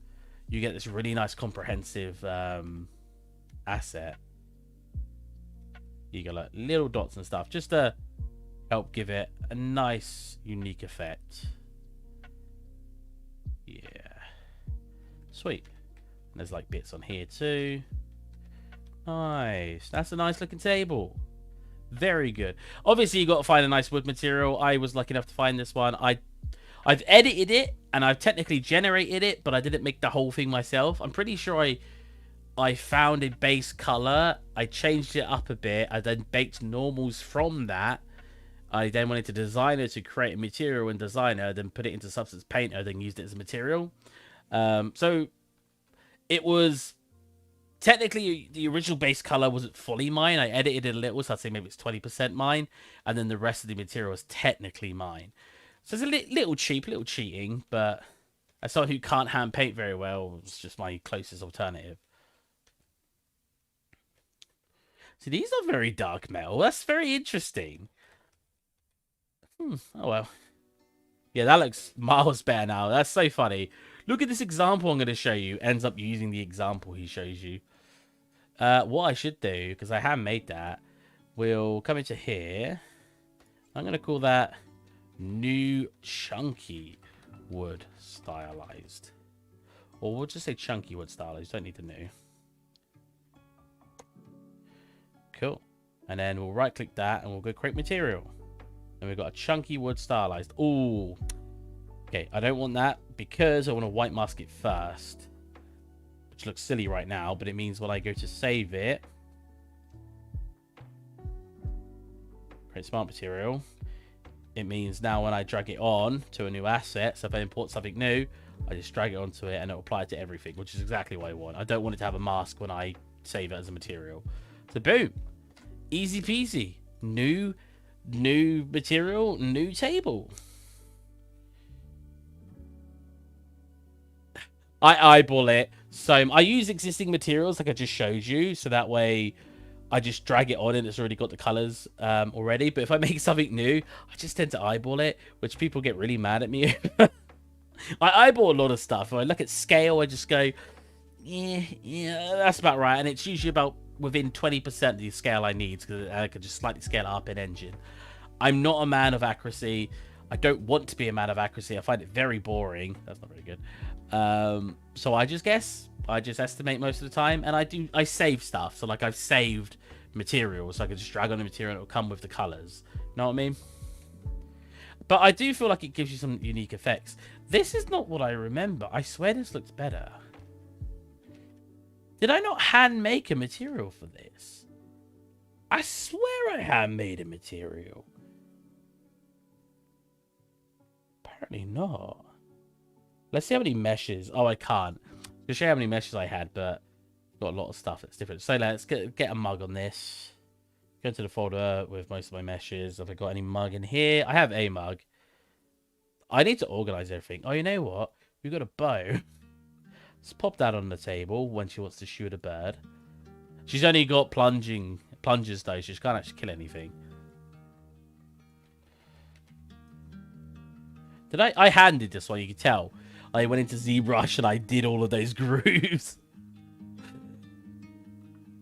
you get this really nice comprehensive asset. You got like little dots and stuff just to help give it a nice, unique effect. Yeah. Sweet. And there's like bits on here too. Nice. That's a nice looking table. Very good. Obviously, you got to find a nice wood material. I was lucky enough to find this one. I've edited it and I've technically generated it, but I didn't make the whole thing myself. I'm pretty sure I found a base color. I changed it up a bit. I then baked normals from that. I then went into Designer to create a material in Designer, then put it into Substance Painter, then used it as a material. So it was technically, the original base color wasn't fully mine. I edited it a little, so I'd say maybe it's 20% mine. And then the rest of the material is technically mine. So it's a little cheap, a little cheating, but as someone who can't hand paint very well, it's just my closest alternative. See, these are very dark metal. That's very interesting. Oh, well. Yeah, that looks miles better now. That's so funny. Look at this example I'm going to show you. Ends up using the example he shows you. What I should do, because I have made that, we'll come into here. I'm going to call that New Chunky Wood Stylized. Or we'll just say Chunky Wood Stylized. Don't need the new. Cool. And then we'll right click that and we'll go create material. And we've got a Chunky Wood Stylized. Ooh. Okay, I don't want that because I want to white mask it first. Which looks silly right now, but it means when I go to save it, create smart material, it means now when I drag it on to a new asset, so if I import something new, I just drag it onto it and it'll apply it to everything, which is exactly what I want. I don't want it to have a mask when I save it as a material. So boom, easy peasy, new material, new table. I eyeball it. So I use existing materials like I just showed you, so that way I just drag it on and it's already got the colors already. But if I make something new, I just tend to eyeball it, which people get really mad at me. I eyeball a lot of stuff. When I look at scale, I just go, yeah, that's about right. And it's usually about within 20% of the scale I need, because I can just slightly scale it up in Engine. I'm not a man of accuracy. I don't want to be a man of accuracy. I find it very boring. That's not very good. So I just guess. I just estimate most of the time. And I save stuff. So like I've saved materials. So I can just drag on the material and it'll come with the colors. Know what I mean? But I do feel like it gives you some unique effects. This is not what I remember. I swear this looks better. Did I not hand make a material for this? I swear I hand made a material. Apparently not. Let's see how many meshes. Oh, I can't. I'll show you how many meshes I had, but got a lot of stuff that's different. So let's get a mug on this. Go to the folder with most of my meshes. Have I got any mug in here? I have a mug. I need to organize everything. Oh, you know what? We've got a bow. Let's pop that on the table when she wants to shoot a bird. She's only got plungers though, so she can't actually kill anything. Did I handed this one, you can tell. I went into ZBrush and I did all of those grooves.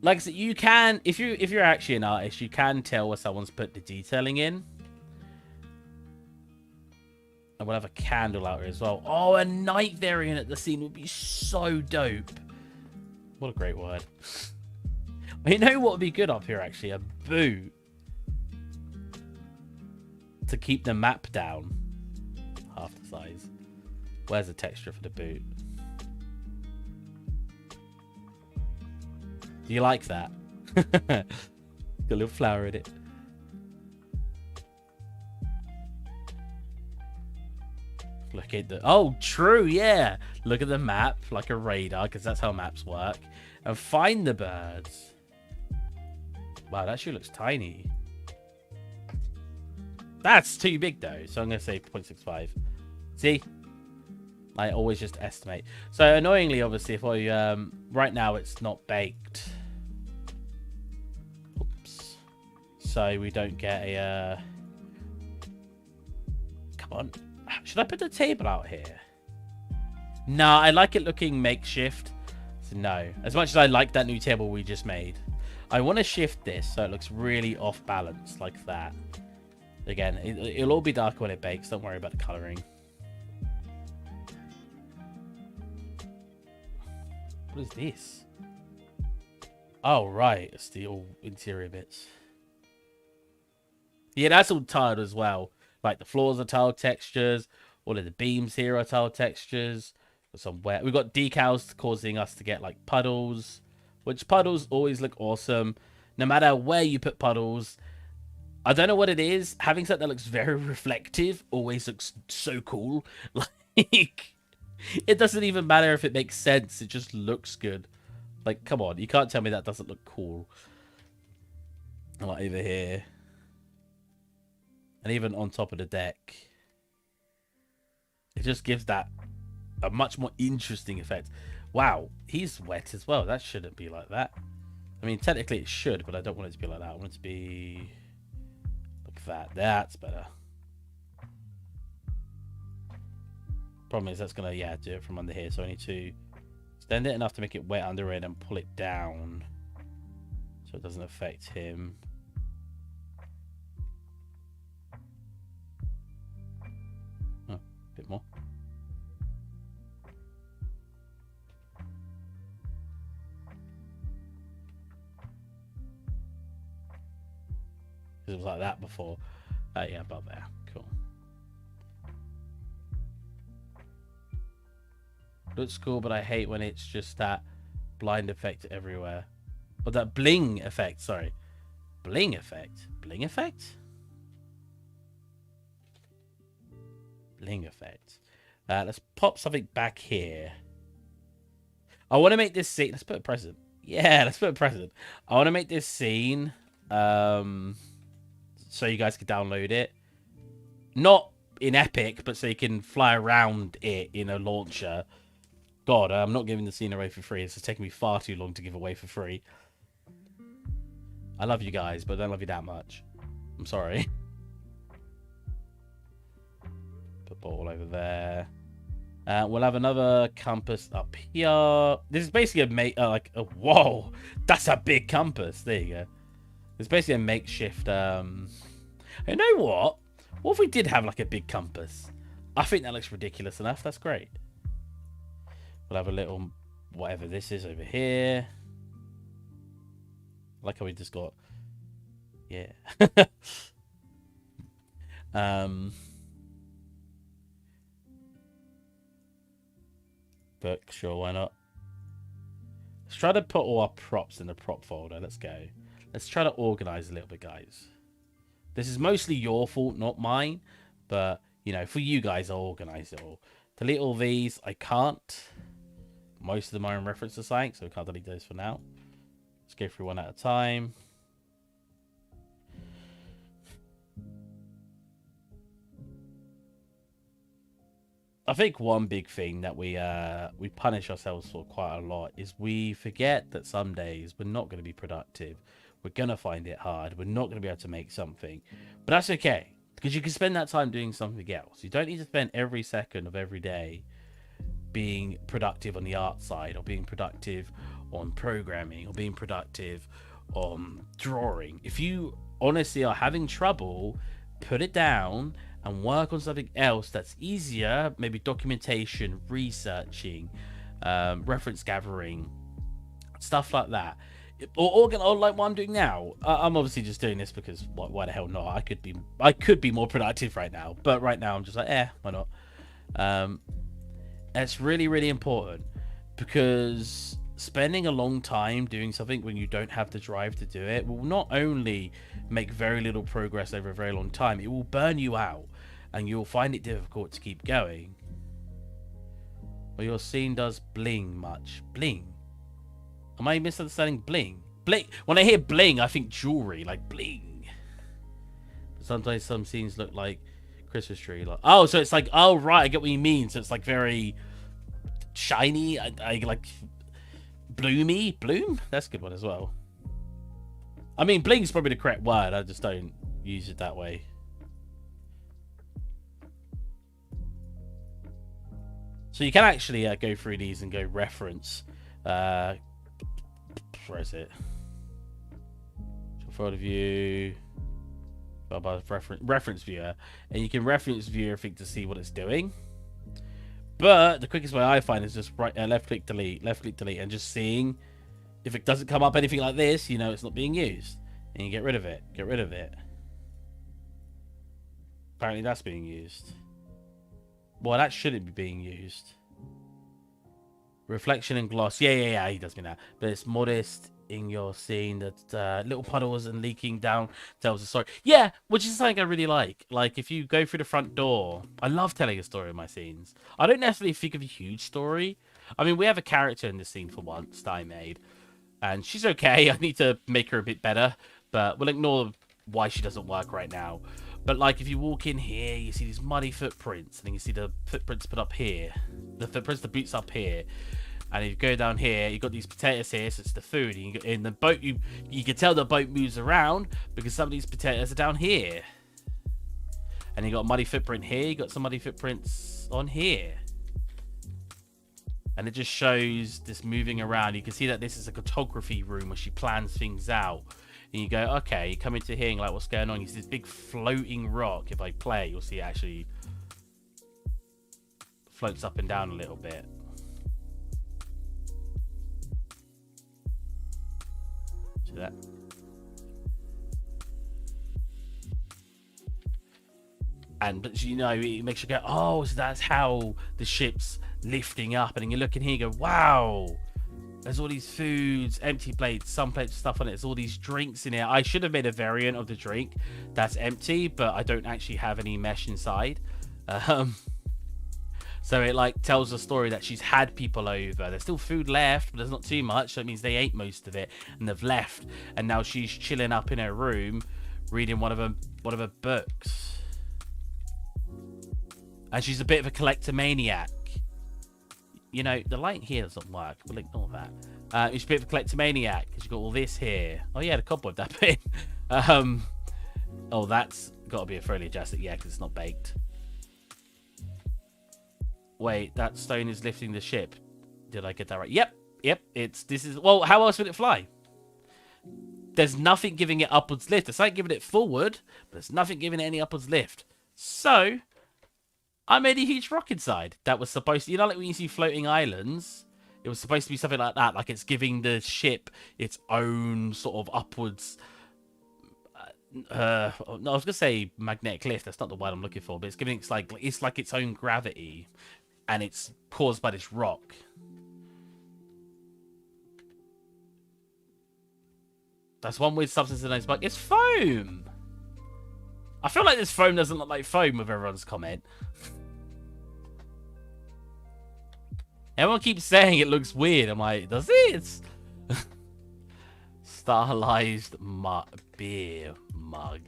Like I said, you can, if you're actually an artist, you can tell where someone's put the detailing in. And we'll have a candle out here as well. Oh, a night variant at the scene would be so dope. What a great word. You know what would be good up here, actually? A boot. To keep the map down. Half the size. Where's the texture for the boot? Do you like that? Got a little flower in it. Look at the... Oh, true, yeah. Look at the map like a radar, because that's how maps work. And find the birds. Wow, that sure looks tiny. That's too big, though. So I'm going to say 0.65. See? I always just estimate. So annoyingly, obviously, if I... right now, it's not baked. Oops. So we don't get a... Come on. Should I put the table out here? No, I like it looking makeshift. So no. As much as I like that new table we just made. I want to shift this so it looks really off balance like that. Again, it'll all be darker when it bakes. Don't worry about the colouring. What is this? Oh, right. It's the all interior bits. Yeah, that's all tiled as well. Like the floors are tiled textures. All of the beams here are tiled textures. Somewhere we've got decals causing us to get like puddles, which puddles always look awesome. No matter where you put puddles. I don't know what it is. Having something that looks very reflective always looks so cool. Like, it doesn't even matter if it makes sense. It just looks good. Like, come on, you can't tell me that doesn't look cool. Like over here. And even on top of the deck. It just gives that a much more interesting effect. Wow, he's wet as well. That shouldn't be like that. I mean, technically it should, but I don't want it to be like that. I want it to be... Look at that. That's better. Problem is that's going to, yeah, do it from under here. So I need to extend it enough to make it wet under it and pull it down. So it doesn't affect him. Oh, a bit more. It was like that before. Yeah, about there. Cool. Looks cool, but I hate when it's just that blind effect everywhere. Or that bling effect, sorry. Bling effect? Bling effect? Bling effect. Let's pop something back here. I want to make this scene... Let's put a present. Yeah, let's put a present. I want to make this scene... so you guys can download it. Not in Epic, but so you can fly around it in a launcher. God, I'm not giving the scene away for free. This is taking me far too long to give away for free. I love you guys, but I don't love you that much. I'm sorry. Put ball over there. We'll have another compass up here. This is basically a whoa, that's a big compass. There you go. It's basically a makeshift. You know what? What if we did have like a big compass? I think that looks ridiculous enough. That's great. We'll have a little whatever this is over here. I like how we just got, yeah. Book, sure, why not? Let's try to put all our props in the prop folder. Let's go. Let's try to organize a little bit, guys. This is mostly your fault, not mine. But, you know, for you guys, I'll organize it all. Delete all these. I can't. Most of them are in reference to something, so we can't delete those for now. Let's go through one at a time. I think one big thing that we punish ourselves for quite a lot is we forget that some days we're not going to be productive. We're going to find it hard. We're not going to be able to make something. But that's okay, because you can spend that time doing something else. You don't need to spend every second of every day being productive on the art side, or being productive on programming, or being productive on drawing. If you honestly are having trouble, put it down and work on something else that's easier, maybe documentation, researching, reference gathering, stuff like that. Or like what I'm doing now. I'm obviously just doing this because why the hell not? I could be more productive right now, but right now I'm just like, why not? It's really, really important, because spending a long time doing something when you don't have the drive to do it will not only make very little progress over a very long time, it will burn you out and you'll find it difficult to keep going. Well, your scene does bling much. Bling? Am I misunderstanding bling? Bling. When I hear bling, I think jewelry, like bling. But sometimes some scenes look like Christmas tree. Like, oh, so it's like, oh right, I get what you mean. So it's like very shiny. I like bloomy. Bloom? That's a good one as well. I mean, bling's probably the correct word. I just don't use it that way. So you can actually go through these and go reference. Where is it? Folder view. Reference viewer. And you can reference view everything to see what it's doing. But the quickest way I find is just left click delete, and just seeing if it doesn't come up anything like this, you know it's not being used. And you get rid of it. Get rid of it. Apparently that's being used. Well, that shouldn't be being used. Reflection and gloss. Yeah, he does mean that. But it's modest in your scene that little puddles and leaking down tells a story. Yeah, which is something I really like. Like, if you go through the front door, I love telling a story in my scenes. I don't necessarily think of a huge story, I mean, we have a character in this scene for once that I made. And she's okay. I need to make her a bit better. But we'll ignore why she doesn't work right now. But, like, if you walk in here, you see these muddy footprints. And then you see the footprints put up here. The footprints, the boots up here. And if you go down here, you've got these potatoes here, so it's the food. And in the boat, you can tell the boat moves around because some of these potatoes are down here. And you got a muddy footprint here. You got some muddy footprints on here. And it just shows this moving around. You can see that this is a photography room where she plans things out. And you go, okay, you come into here and like, what's going on? You see this big floating rock. If I play, you'll see it actually floats up and down a little bit. See that? But you know, it makes you go, oh, so that's how the ship's lifting up. And then you look in here and go, wow, there's all these foods, empty plates, some plates, stuff on it. There's all these drinks in here. I should have made a variant of the drink that's empty, but I don't actually have any mesh inside. So it like tells a story that she's had people over. There's still food left, but there's not too much. So it means they ate most of it and they've left. And now she's chilling up in her room, reading one of her books. And she's a bit of a collectomaniac. You know, the light here doesn't work. We'll ignore that. She's a bit of a collectomaniac because you've got all this here. Oh, yeah, the cobweb that bit. Oh, that's got to be a Foley adjusted. Yeah, because it's not baked. Wait, that stone is lifting the ship. Did I get that right? Yep. Well, how else would it fly? There's nothing giving it upwards lift. It's like giving it forward, but there's nothing giving it any upwards lift. So I made a huge rock inside that was supposed to, you know, like when you see floating islands, it was supposed to be something like that. Like it's giving the ship its own sort of upwards, no, I was going to say magnetic lift. That's not the word I'm looking for, but it's giving it's like its own gravity and it's caused by this rock. That's one weird substance in those bugs. It's foam. I feel like this foam doesn't look like foam with everyone's comment. Everyone keeps saying it looks weird. I'm like, does it? It's stylized beer mug.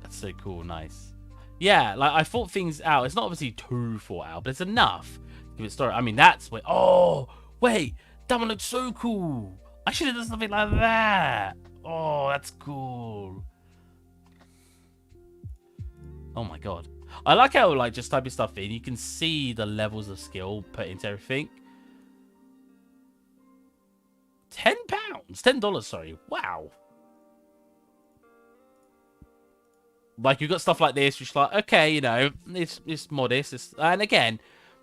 That's so cool. Nice. Yeah, like I thought things out. It's not obviously too thought out, but it's enough to give it a story. I mean, that's where. Oh, wait. That one looks so cool. I should have done something like that. Oh, that's cool. Oh my god. I like how, like, just typing stuff in, you can see the levels of skill put into everything. £10? $10, sorry. Wow. Like, you've got stuff like this, which, like, okay, you know, it's modest. And again,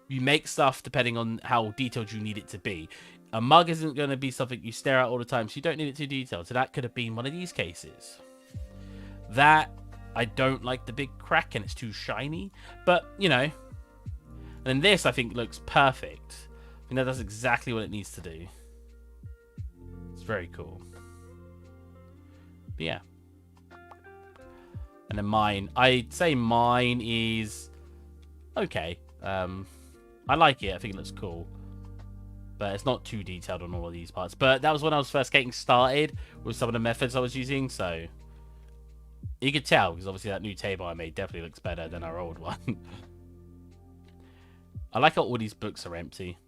you make stuff depending on how detailed you need it to be. A mug isn't going to be something you stare at all the time, so you don't need it too detailed. So that could have been one of these cases. That, I don't like the big crack and it's too shiny. But, you know. And then this, I think, looks perfect. I think that does exactly what it needs to do. It's very cool. But yeah. And then mine, I'd say mine is okay. I like it. I think it looks cool. But it's not too detailed on all of these parts. But that was when I was first getting started with some of the methods I was using. So you could tell, because obviously that new table I made definitely looks better than our old one. I like how all these books are empty.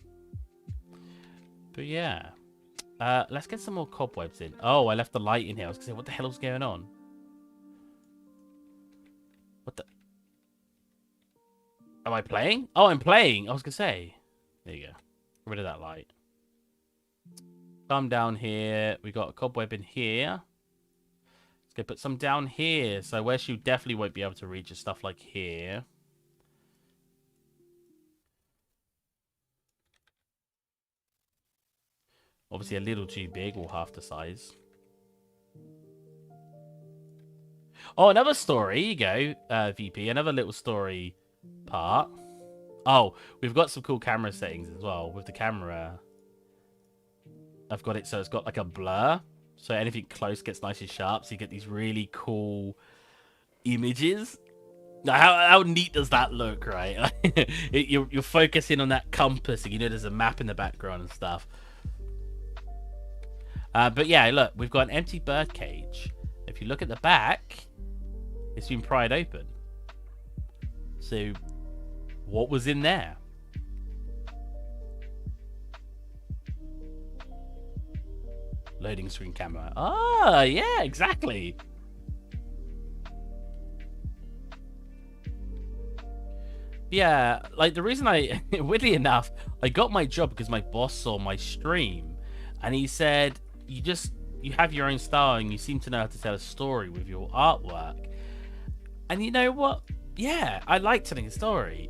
But yeah. Let's get some more cobwebs in. Oh, I left the light in here. I was going to say, what the hell is going on? What the... Am I playing? Oh, I'm playing. I was going to say. There you go. Get rid of that light. Come down here. We got a cobweb in here. Let's go put some down here. So where she definitely won't be able to reach is stuff like here. Obviously a little too big, or half the size. Oh, another story. Here you go, VP. Another little story part. Oh, we've got some cool camera settings as well. With the camera, I've got it so it's got like a blur. So anything close gets nice and sharp. So you get these really cool images. How neat does that look, right? You're focusing on that compass, and you know there's a map in the background and stuff. But yeah, look, we've got an empty bird cage. If you look at the back, it's been pried open. So, what was in there? Loading screen camera. Ah, yeah, exactly. Yeah, like the reason weirdly enough, I got my job because my boss saw my stream, and he said, you have your own style and you seem to know how to tell a story with your artwork. And you know what? Yeah, I like telling a story.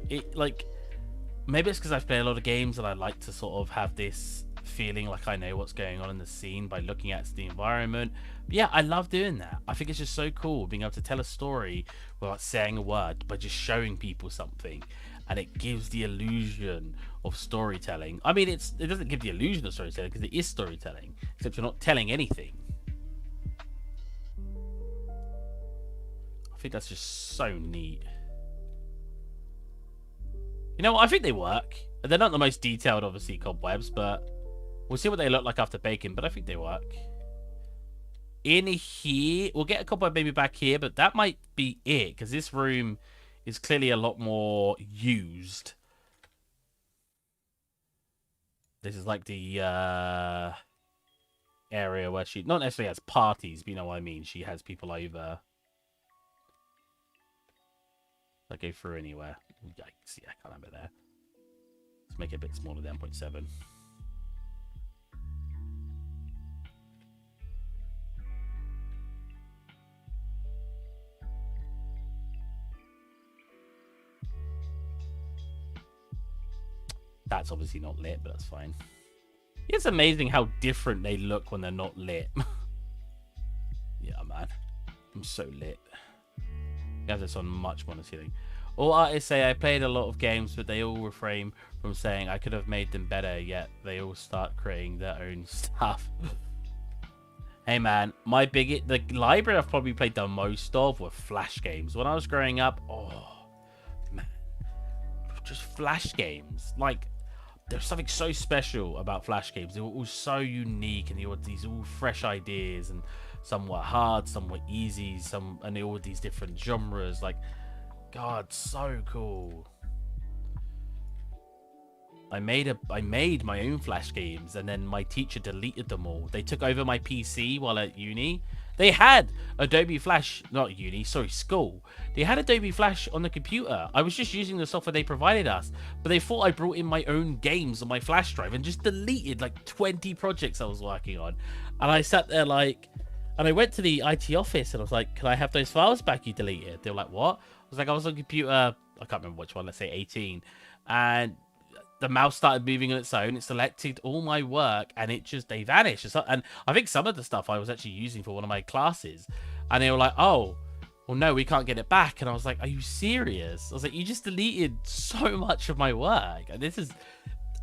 Maybe it's because I've played a lot of games and I like to sort of have this feeling like I know what's going on in the scene by looking at the environment. But yeah, I love doing that. I think it's just so cool being able to tell a story without saying a word, but just showing people something, and it gives the illusion of storytelling. I mean, it doesn't give the illusion of storytelling because it is storytelling, except you're not telling anything. I think that's just so neat. You know what? I think they work. They're not the most detailed, obviously, cobwebs, but we'll see what they look like after baking, but I think they work. In here, we'll get a cobweb maybe back here, but that might be it, because this room is clearly a lot more used. This is like the area where she not necessarily has parties, but you know what I mean. She has people over. I go through anywhere. Yikes, yeah, I can't have it there. Let's make it a bit smaller than 0.7. That's obviously not lit, but that's fine. It's amazing how different they look when they're not lit. Yeah, man. I'm so lit. You have this on much more than ceiling. All artists say I played a lot of games, but they all refrain from saying I could have made them better, yet they all start creating their own stuff. Hey man, the library I've probably played the most of were Flash games. When I was growing up, oh man, just Flash games. Like, there's something so special about Flash games. They were all so unique, and they had these all fresh ideas, and some were hard, some were easy, and they all had these different genres. Like, God, so cool. I made my own Flash games, and then my teacher deleted them all. They took over my PC while at uni. They had Adobe Flash, not uni, sorry, school. They had Adobe Flash on the computer. I was just using the software they provided us, but they thought I brought in my own games on my flash drive and just deleted like 20 projects I was working on. And I sat there like, and I went to the IT office and I was like, can I have those files back you deleted? They were like, what? I was like, I was on computer, I can't remember which one, let's say 18. And the mouse started moving on its own. It selected all my work, and they vanished. And I think some of the stuff I was actually using for one of my classes, and they were like, "Oh, well, no, we can't get it back." And I was like, "Are you serious?" I was like, "You just deleted so much of my work." And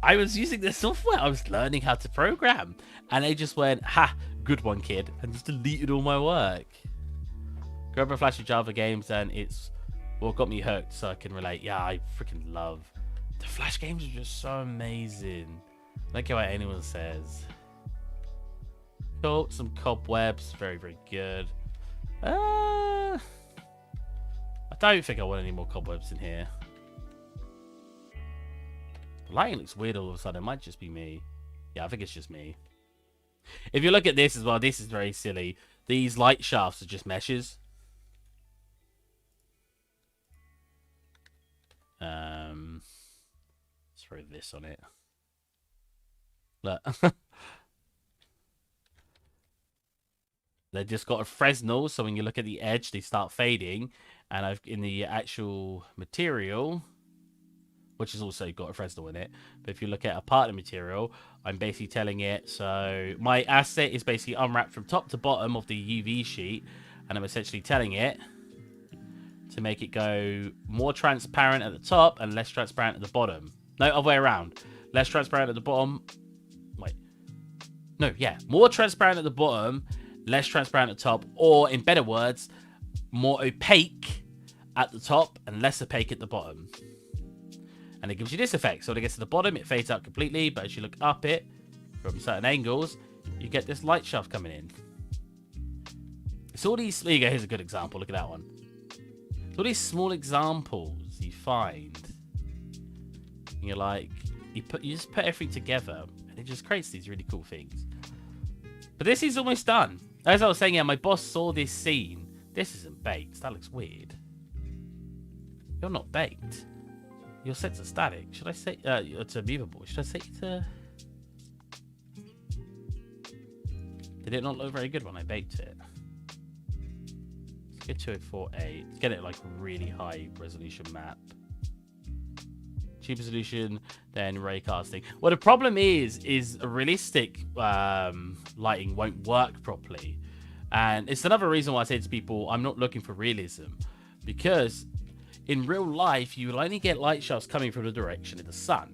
I was using this software. I was learning how to program, and they just went, "Ha, good one, kid," and just deleted all my work. Grab a Flash of Java games, and it's what got me hooked, so I can relate. Yeah, I freaking love. The Flash games are just so amazing. I don't care what anyone says. Cool, some cobwebs, very, very good. I don't think I want any more cobwebs in here. The lighting looks weird all of a sudden. It might just be me. Yeah, I think it's just me. If you look at this as well, this is very silly. These light shafts are just meshes. Throw this on it. Look. They've just got a Fresnel, so when you look at the edge, they start fading. And in the actual material, which has also got a Fresnel in it, but if you look at a part of the material, I'm basically telling it, so my asset is basically unwrapped from top to bottom of the UV sheet, and I'm essentially telling it to make it go more transparent at the top and less transparent at the bottom. No, other way around. Less transparent at the bottom. Wait. No, yeah. More transparent at the bottom, less transparent at the top, or in better words, more opaque at the top and less opaque at the bottom. And it gives you this effect. So when it gets to the bottom, it fades out completely. But as you look up it from certain angles, you get this light shaft coming in. It's all these... There you go. Here's a good example. Look at that one. It's all these small examples you find. And you're like... You just put everything together. And it just creates these really cool things. But this is almost done. As I was saying, yeah, my boss saw this scene. This isn't baked. That looks weird. You're not baked. Your sets are static. Should I say it's movable? Should I say it? Did it not look very good when I baked it? Let's get to it for let's get it like really high resolution map. Cheap resolution, then raycasting. Well, the problem is a realistic lighting won't work properly, and it's another reason why I say to people I'm not looking for realism, because in real life, you will only get light shafts coming from the direction of the sun.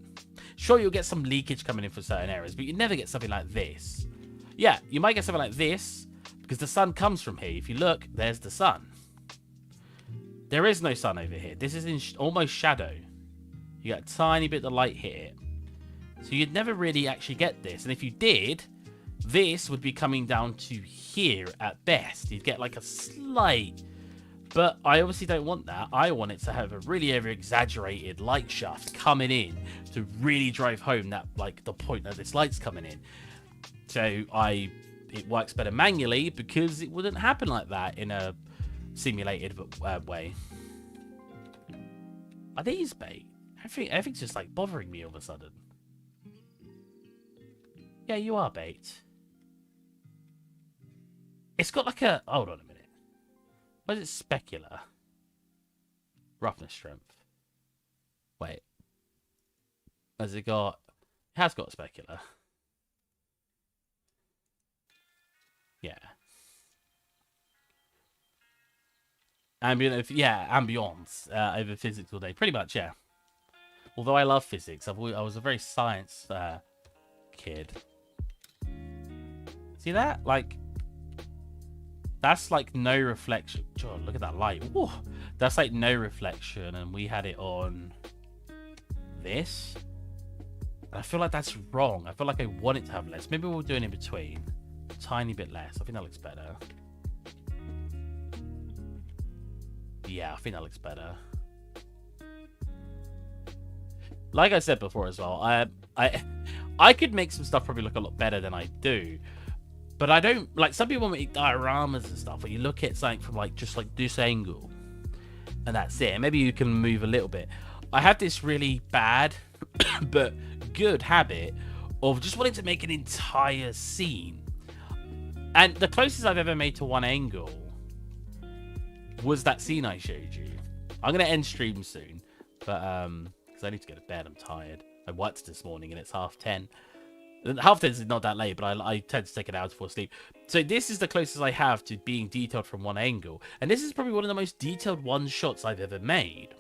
Sure, you'll get some leakage coming in for certain areas, but you never get something like this. Yeah, you might get something like this, because the sun comes from here. If you look, there's the sun. There is no sun over here. This is in almost shadow. You got a tiny bit of light here. So you'd never really actually get this. And if you did, this would be coming down to here at best. You'd get like a slight... But I obviously don't want that. I want it to have a really over-exaggerated light shaft coming in to really drive home that, like, the point that this light's coming in. So it works better manually because it wouldn't happen like that in a simulated way. Are these bait? Everything's just like bothering me all of a sudden. Yeah, you are bait. It's got like a... Hold on a minute. Why is it specular? Roughness strength. Wait. Has it got... It has got specular. Yeah. Ambience over physics all day. Pretty much, yeah. Although I love physics. I was a very science kid. See that? Like... That's like no reflection. Oh, look at that light. Ooh, that's like no reflection, and we had it on this. And I feel like that's wrong. I feel like I want it to have less. Maybe we'll do it in between. A tiny bit less. I think that looks better. Yeah, I think that looks better. Like I said before as well, I could make some stuff probably look a lot better than I do. But I don't, like, some people make dioramas and stuff where you look at something from, like, just, like, this angle. And that's it. Maybe you can move a little bit. I have this really bad, but good habit of just wanting to make an entire scene. And the closest I've ever made to one angle was that scene I showed you. I'm going to end stream soon. But, because I need to go to bed. I'm tired. I worked this morning and it's 10:30. 10:30 is not that late, but I tend to take an hour before sleep. So this is the closest I have to being detailed from one angle. And this is probably one of the most detailed one shots I've ever made.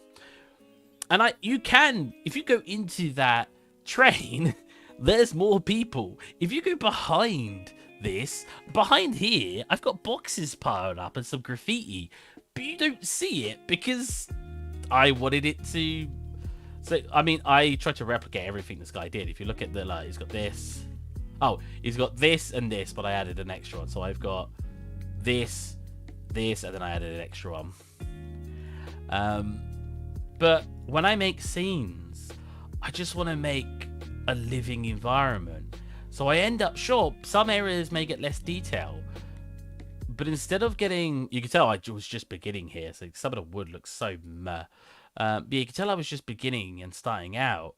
And you can, if you go into that train, there's more people. If you go behind this, behind here, I've got boxes piled up and some graffiti. But you don't see it because I wanted it to... So, I mean, I tried to replicate everything this guy did. If you look at the, like, he's got this. Oh, he's got this and this, but I added an extra one. So I've got this, and then I added an extra one. But when I make scenes, I just want to make a living environment. So I end up, sure, some areas may get less detail. But instead of getting... You can tell I was just beginning here. So some of the wood looks so meh. But you can tell I was just beginning and starting out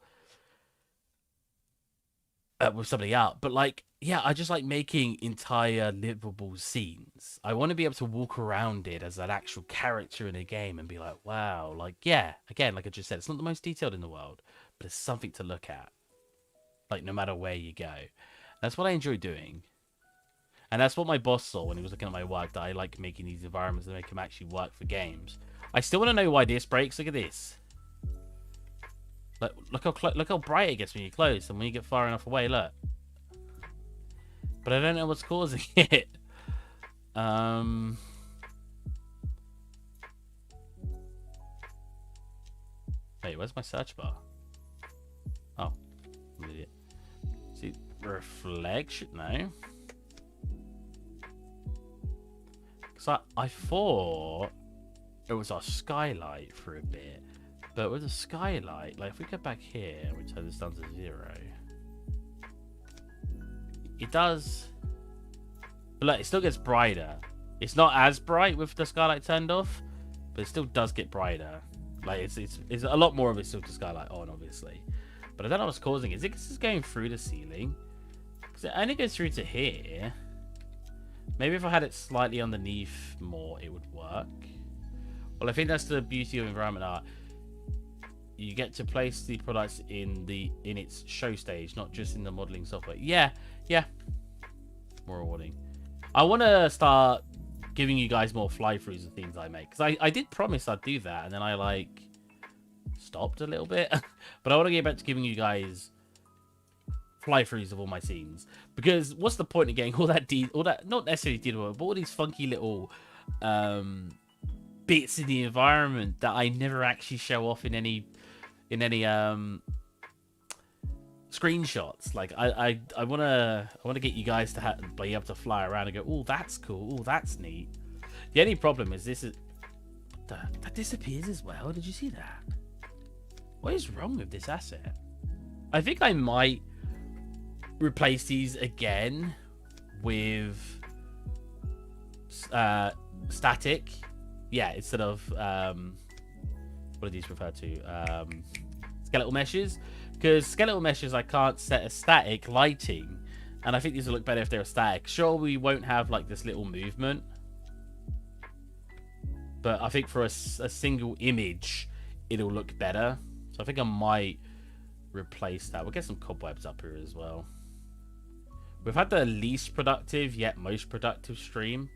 with somebody out. But, like, yeah, I just like making entire livable scenes. I want to be able to walk around it as an actual character in a game and be like, wow, like, yeah, again, like I just said, it's not the most detailed in the world, but it's something to look at, like, no matter where you go. That's what I enjoy doing. And that's what my boss saw when he was looking at my work, that I like making these environments that make them actually work for games. I still want to know why this breaks. Look at this. Look how bright it gets when you close, and when you get far enough away, look. But I don't know what's causing it. Wait, where's my search bar? Oh, I'm an idiot. See, reflection? No. Because I thought it was our skylight for a bit. But with the skylight, like if we go back here and we turn this down to 0, it does. But look, it still gets brighter. It's not as bright with the skylight turned off, but it still does get brighter. Like it's a lot more of it still to skylight on, obviously. But I don't know what's causing it. Is it just going through the ceiling? Because it only goes through to here. Maybe if I had it slightly underneath more, it would work. Well, I think that's the beauty of environment art. You get to place the products in its show stage, not just in the modeling software. Yeah. More rewarding. I want to start giving you guys more fly-throughs of things I make. Because I did promise I'd do that, and then I, like, stopped a little bit. But I want to get back to giving you guys fly-throughs of all my scenes. Because what's the point of getting all that, not necessarily detail, but all these funky little bits in the environment that I never actually show off in any screenshots. Like I wanna get you guys to be able to fly around and go, oh, that's cool, oh, that's neat. The only problem is that disappears as well. Did you see that? What is wrong with this asset? I think I might replace these again with static. Yeah, instead of what are these referred to? Skeletal meshes. Because skeletal meshes, I can't set a static lighting, and I think these will look better if they're static. Sure, we won't have like this little movement, but I think for a single image, it'll look better. So I think I might replace that. We'll get some cobwebs up here as well. We've had the least productive yet most productive stream.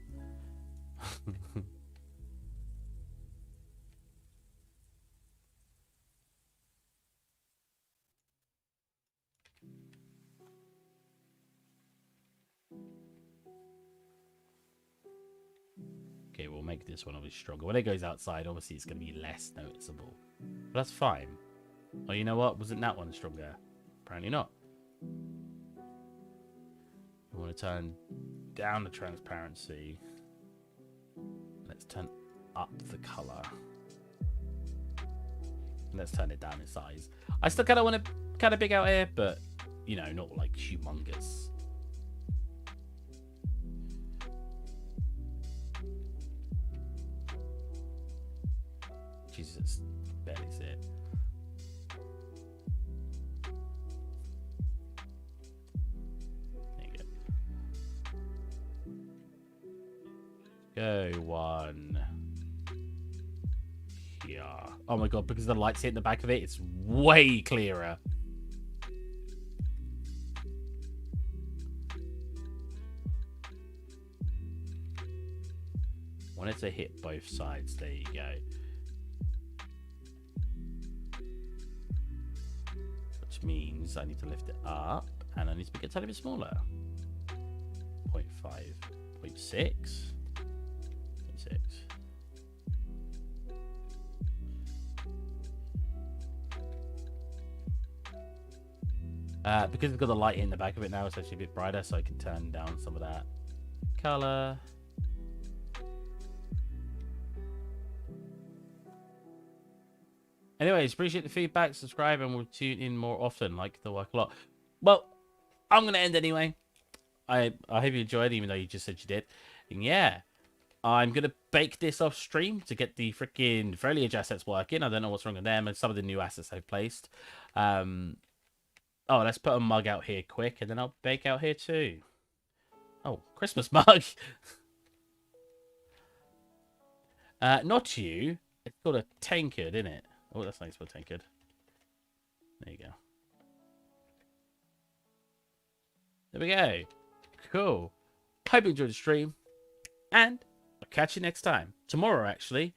Okay, we'll make this one obviously stronger. When it goes outside, obviously it's going to be less noticeable. But that's fine. Oh, you know what? Wasn't that one stronger? Apparently not. We want to turn down the transparency. Let's turn up the color. Let's turn it down in size. I still kind of want it kind of big out here, but, you know, not like humongous. Jesus, barely see it. There you go. Go one here. Oh my god, because the light's hitting the back of it, it's way clearer. Want it to hit both sides. There you go. Which means I need to lift it up, and I need to make it a tiny bit smaller. 0.5, 0.6, 0.6. Because it's got the light in the back of it now, it's actually a bit brighter, so I can turn down some of that color. Anyways, appreciate the feedback, subscribe, and we'll tune in more often. Like the work a lot. Well, I'm going to end anyway. I hope you enjoyed, even though you just said you did. And yeah, I'm going to bake this off stream to get the freaking foliage assets working. I don't know what's wrong with them and some of the new assets I've placed. Oh, let's put a mug out here quick, and then I'll bake out here too. Oh, Christmas mug. Not you. It's called a tankard, isn't it? Oh, that's nice for a tankard. There you go. There we go. Cool. Hope you enjoyed the stream. And I'll catch you next time. Tomorrow, actually,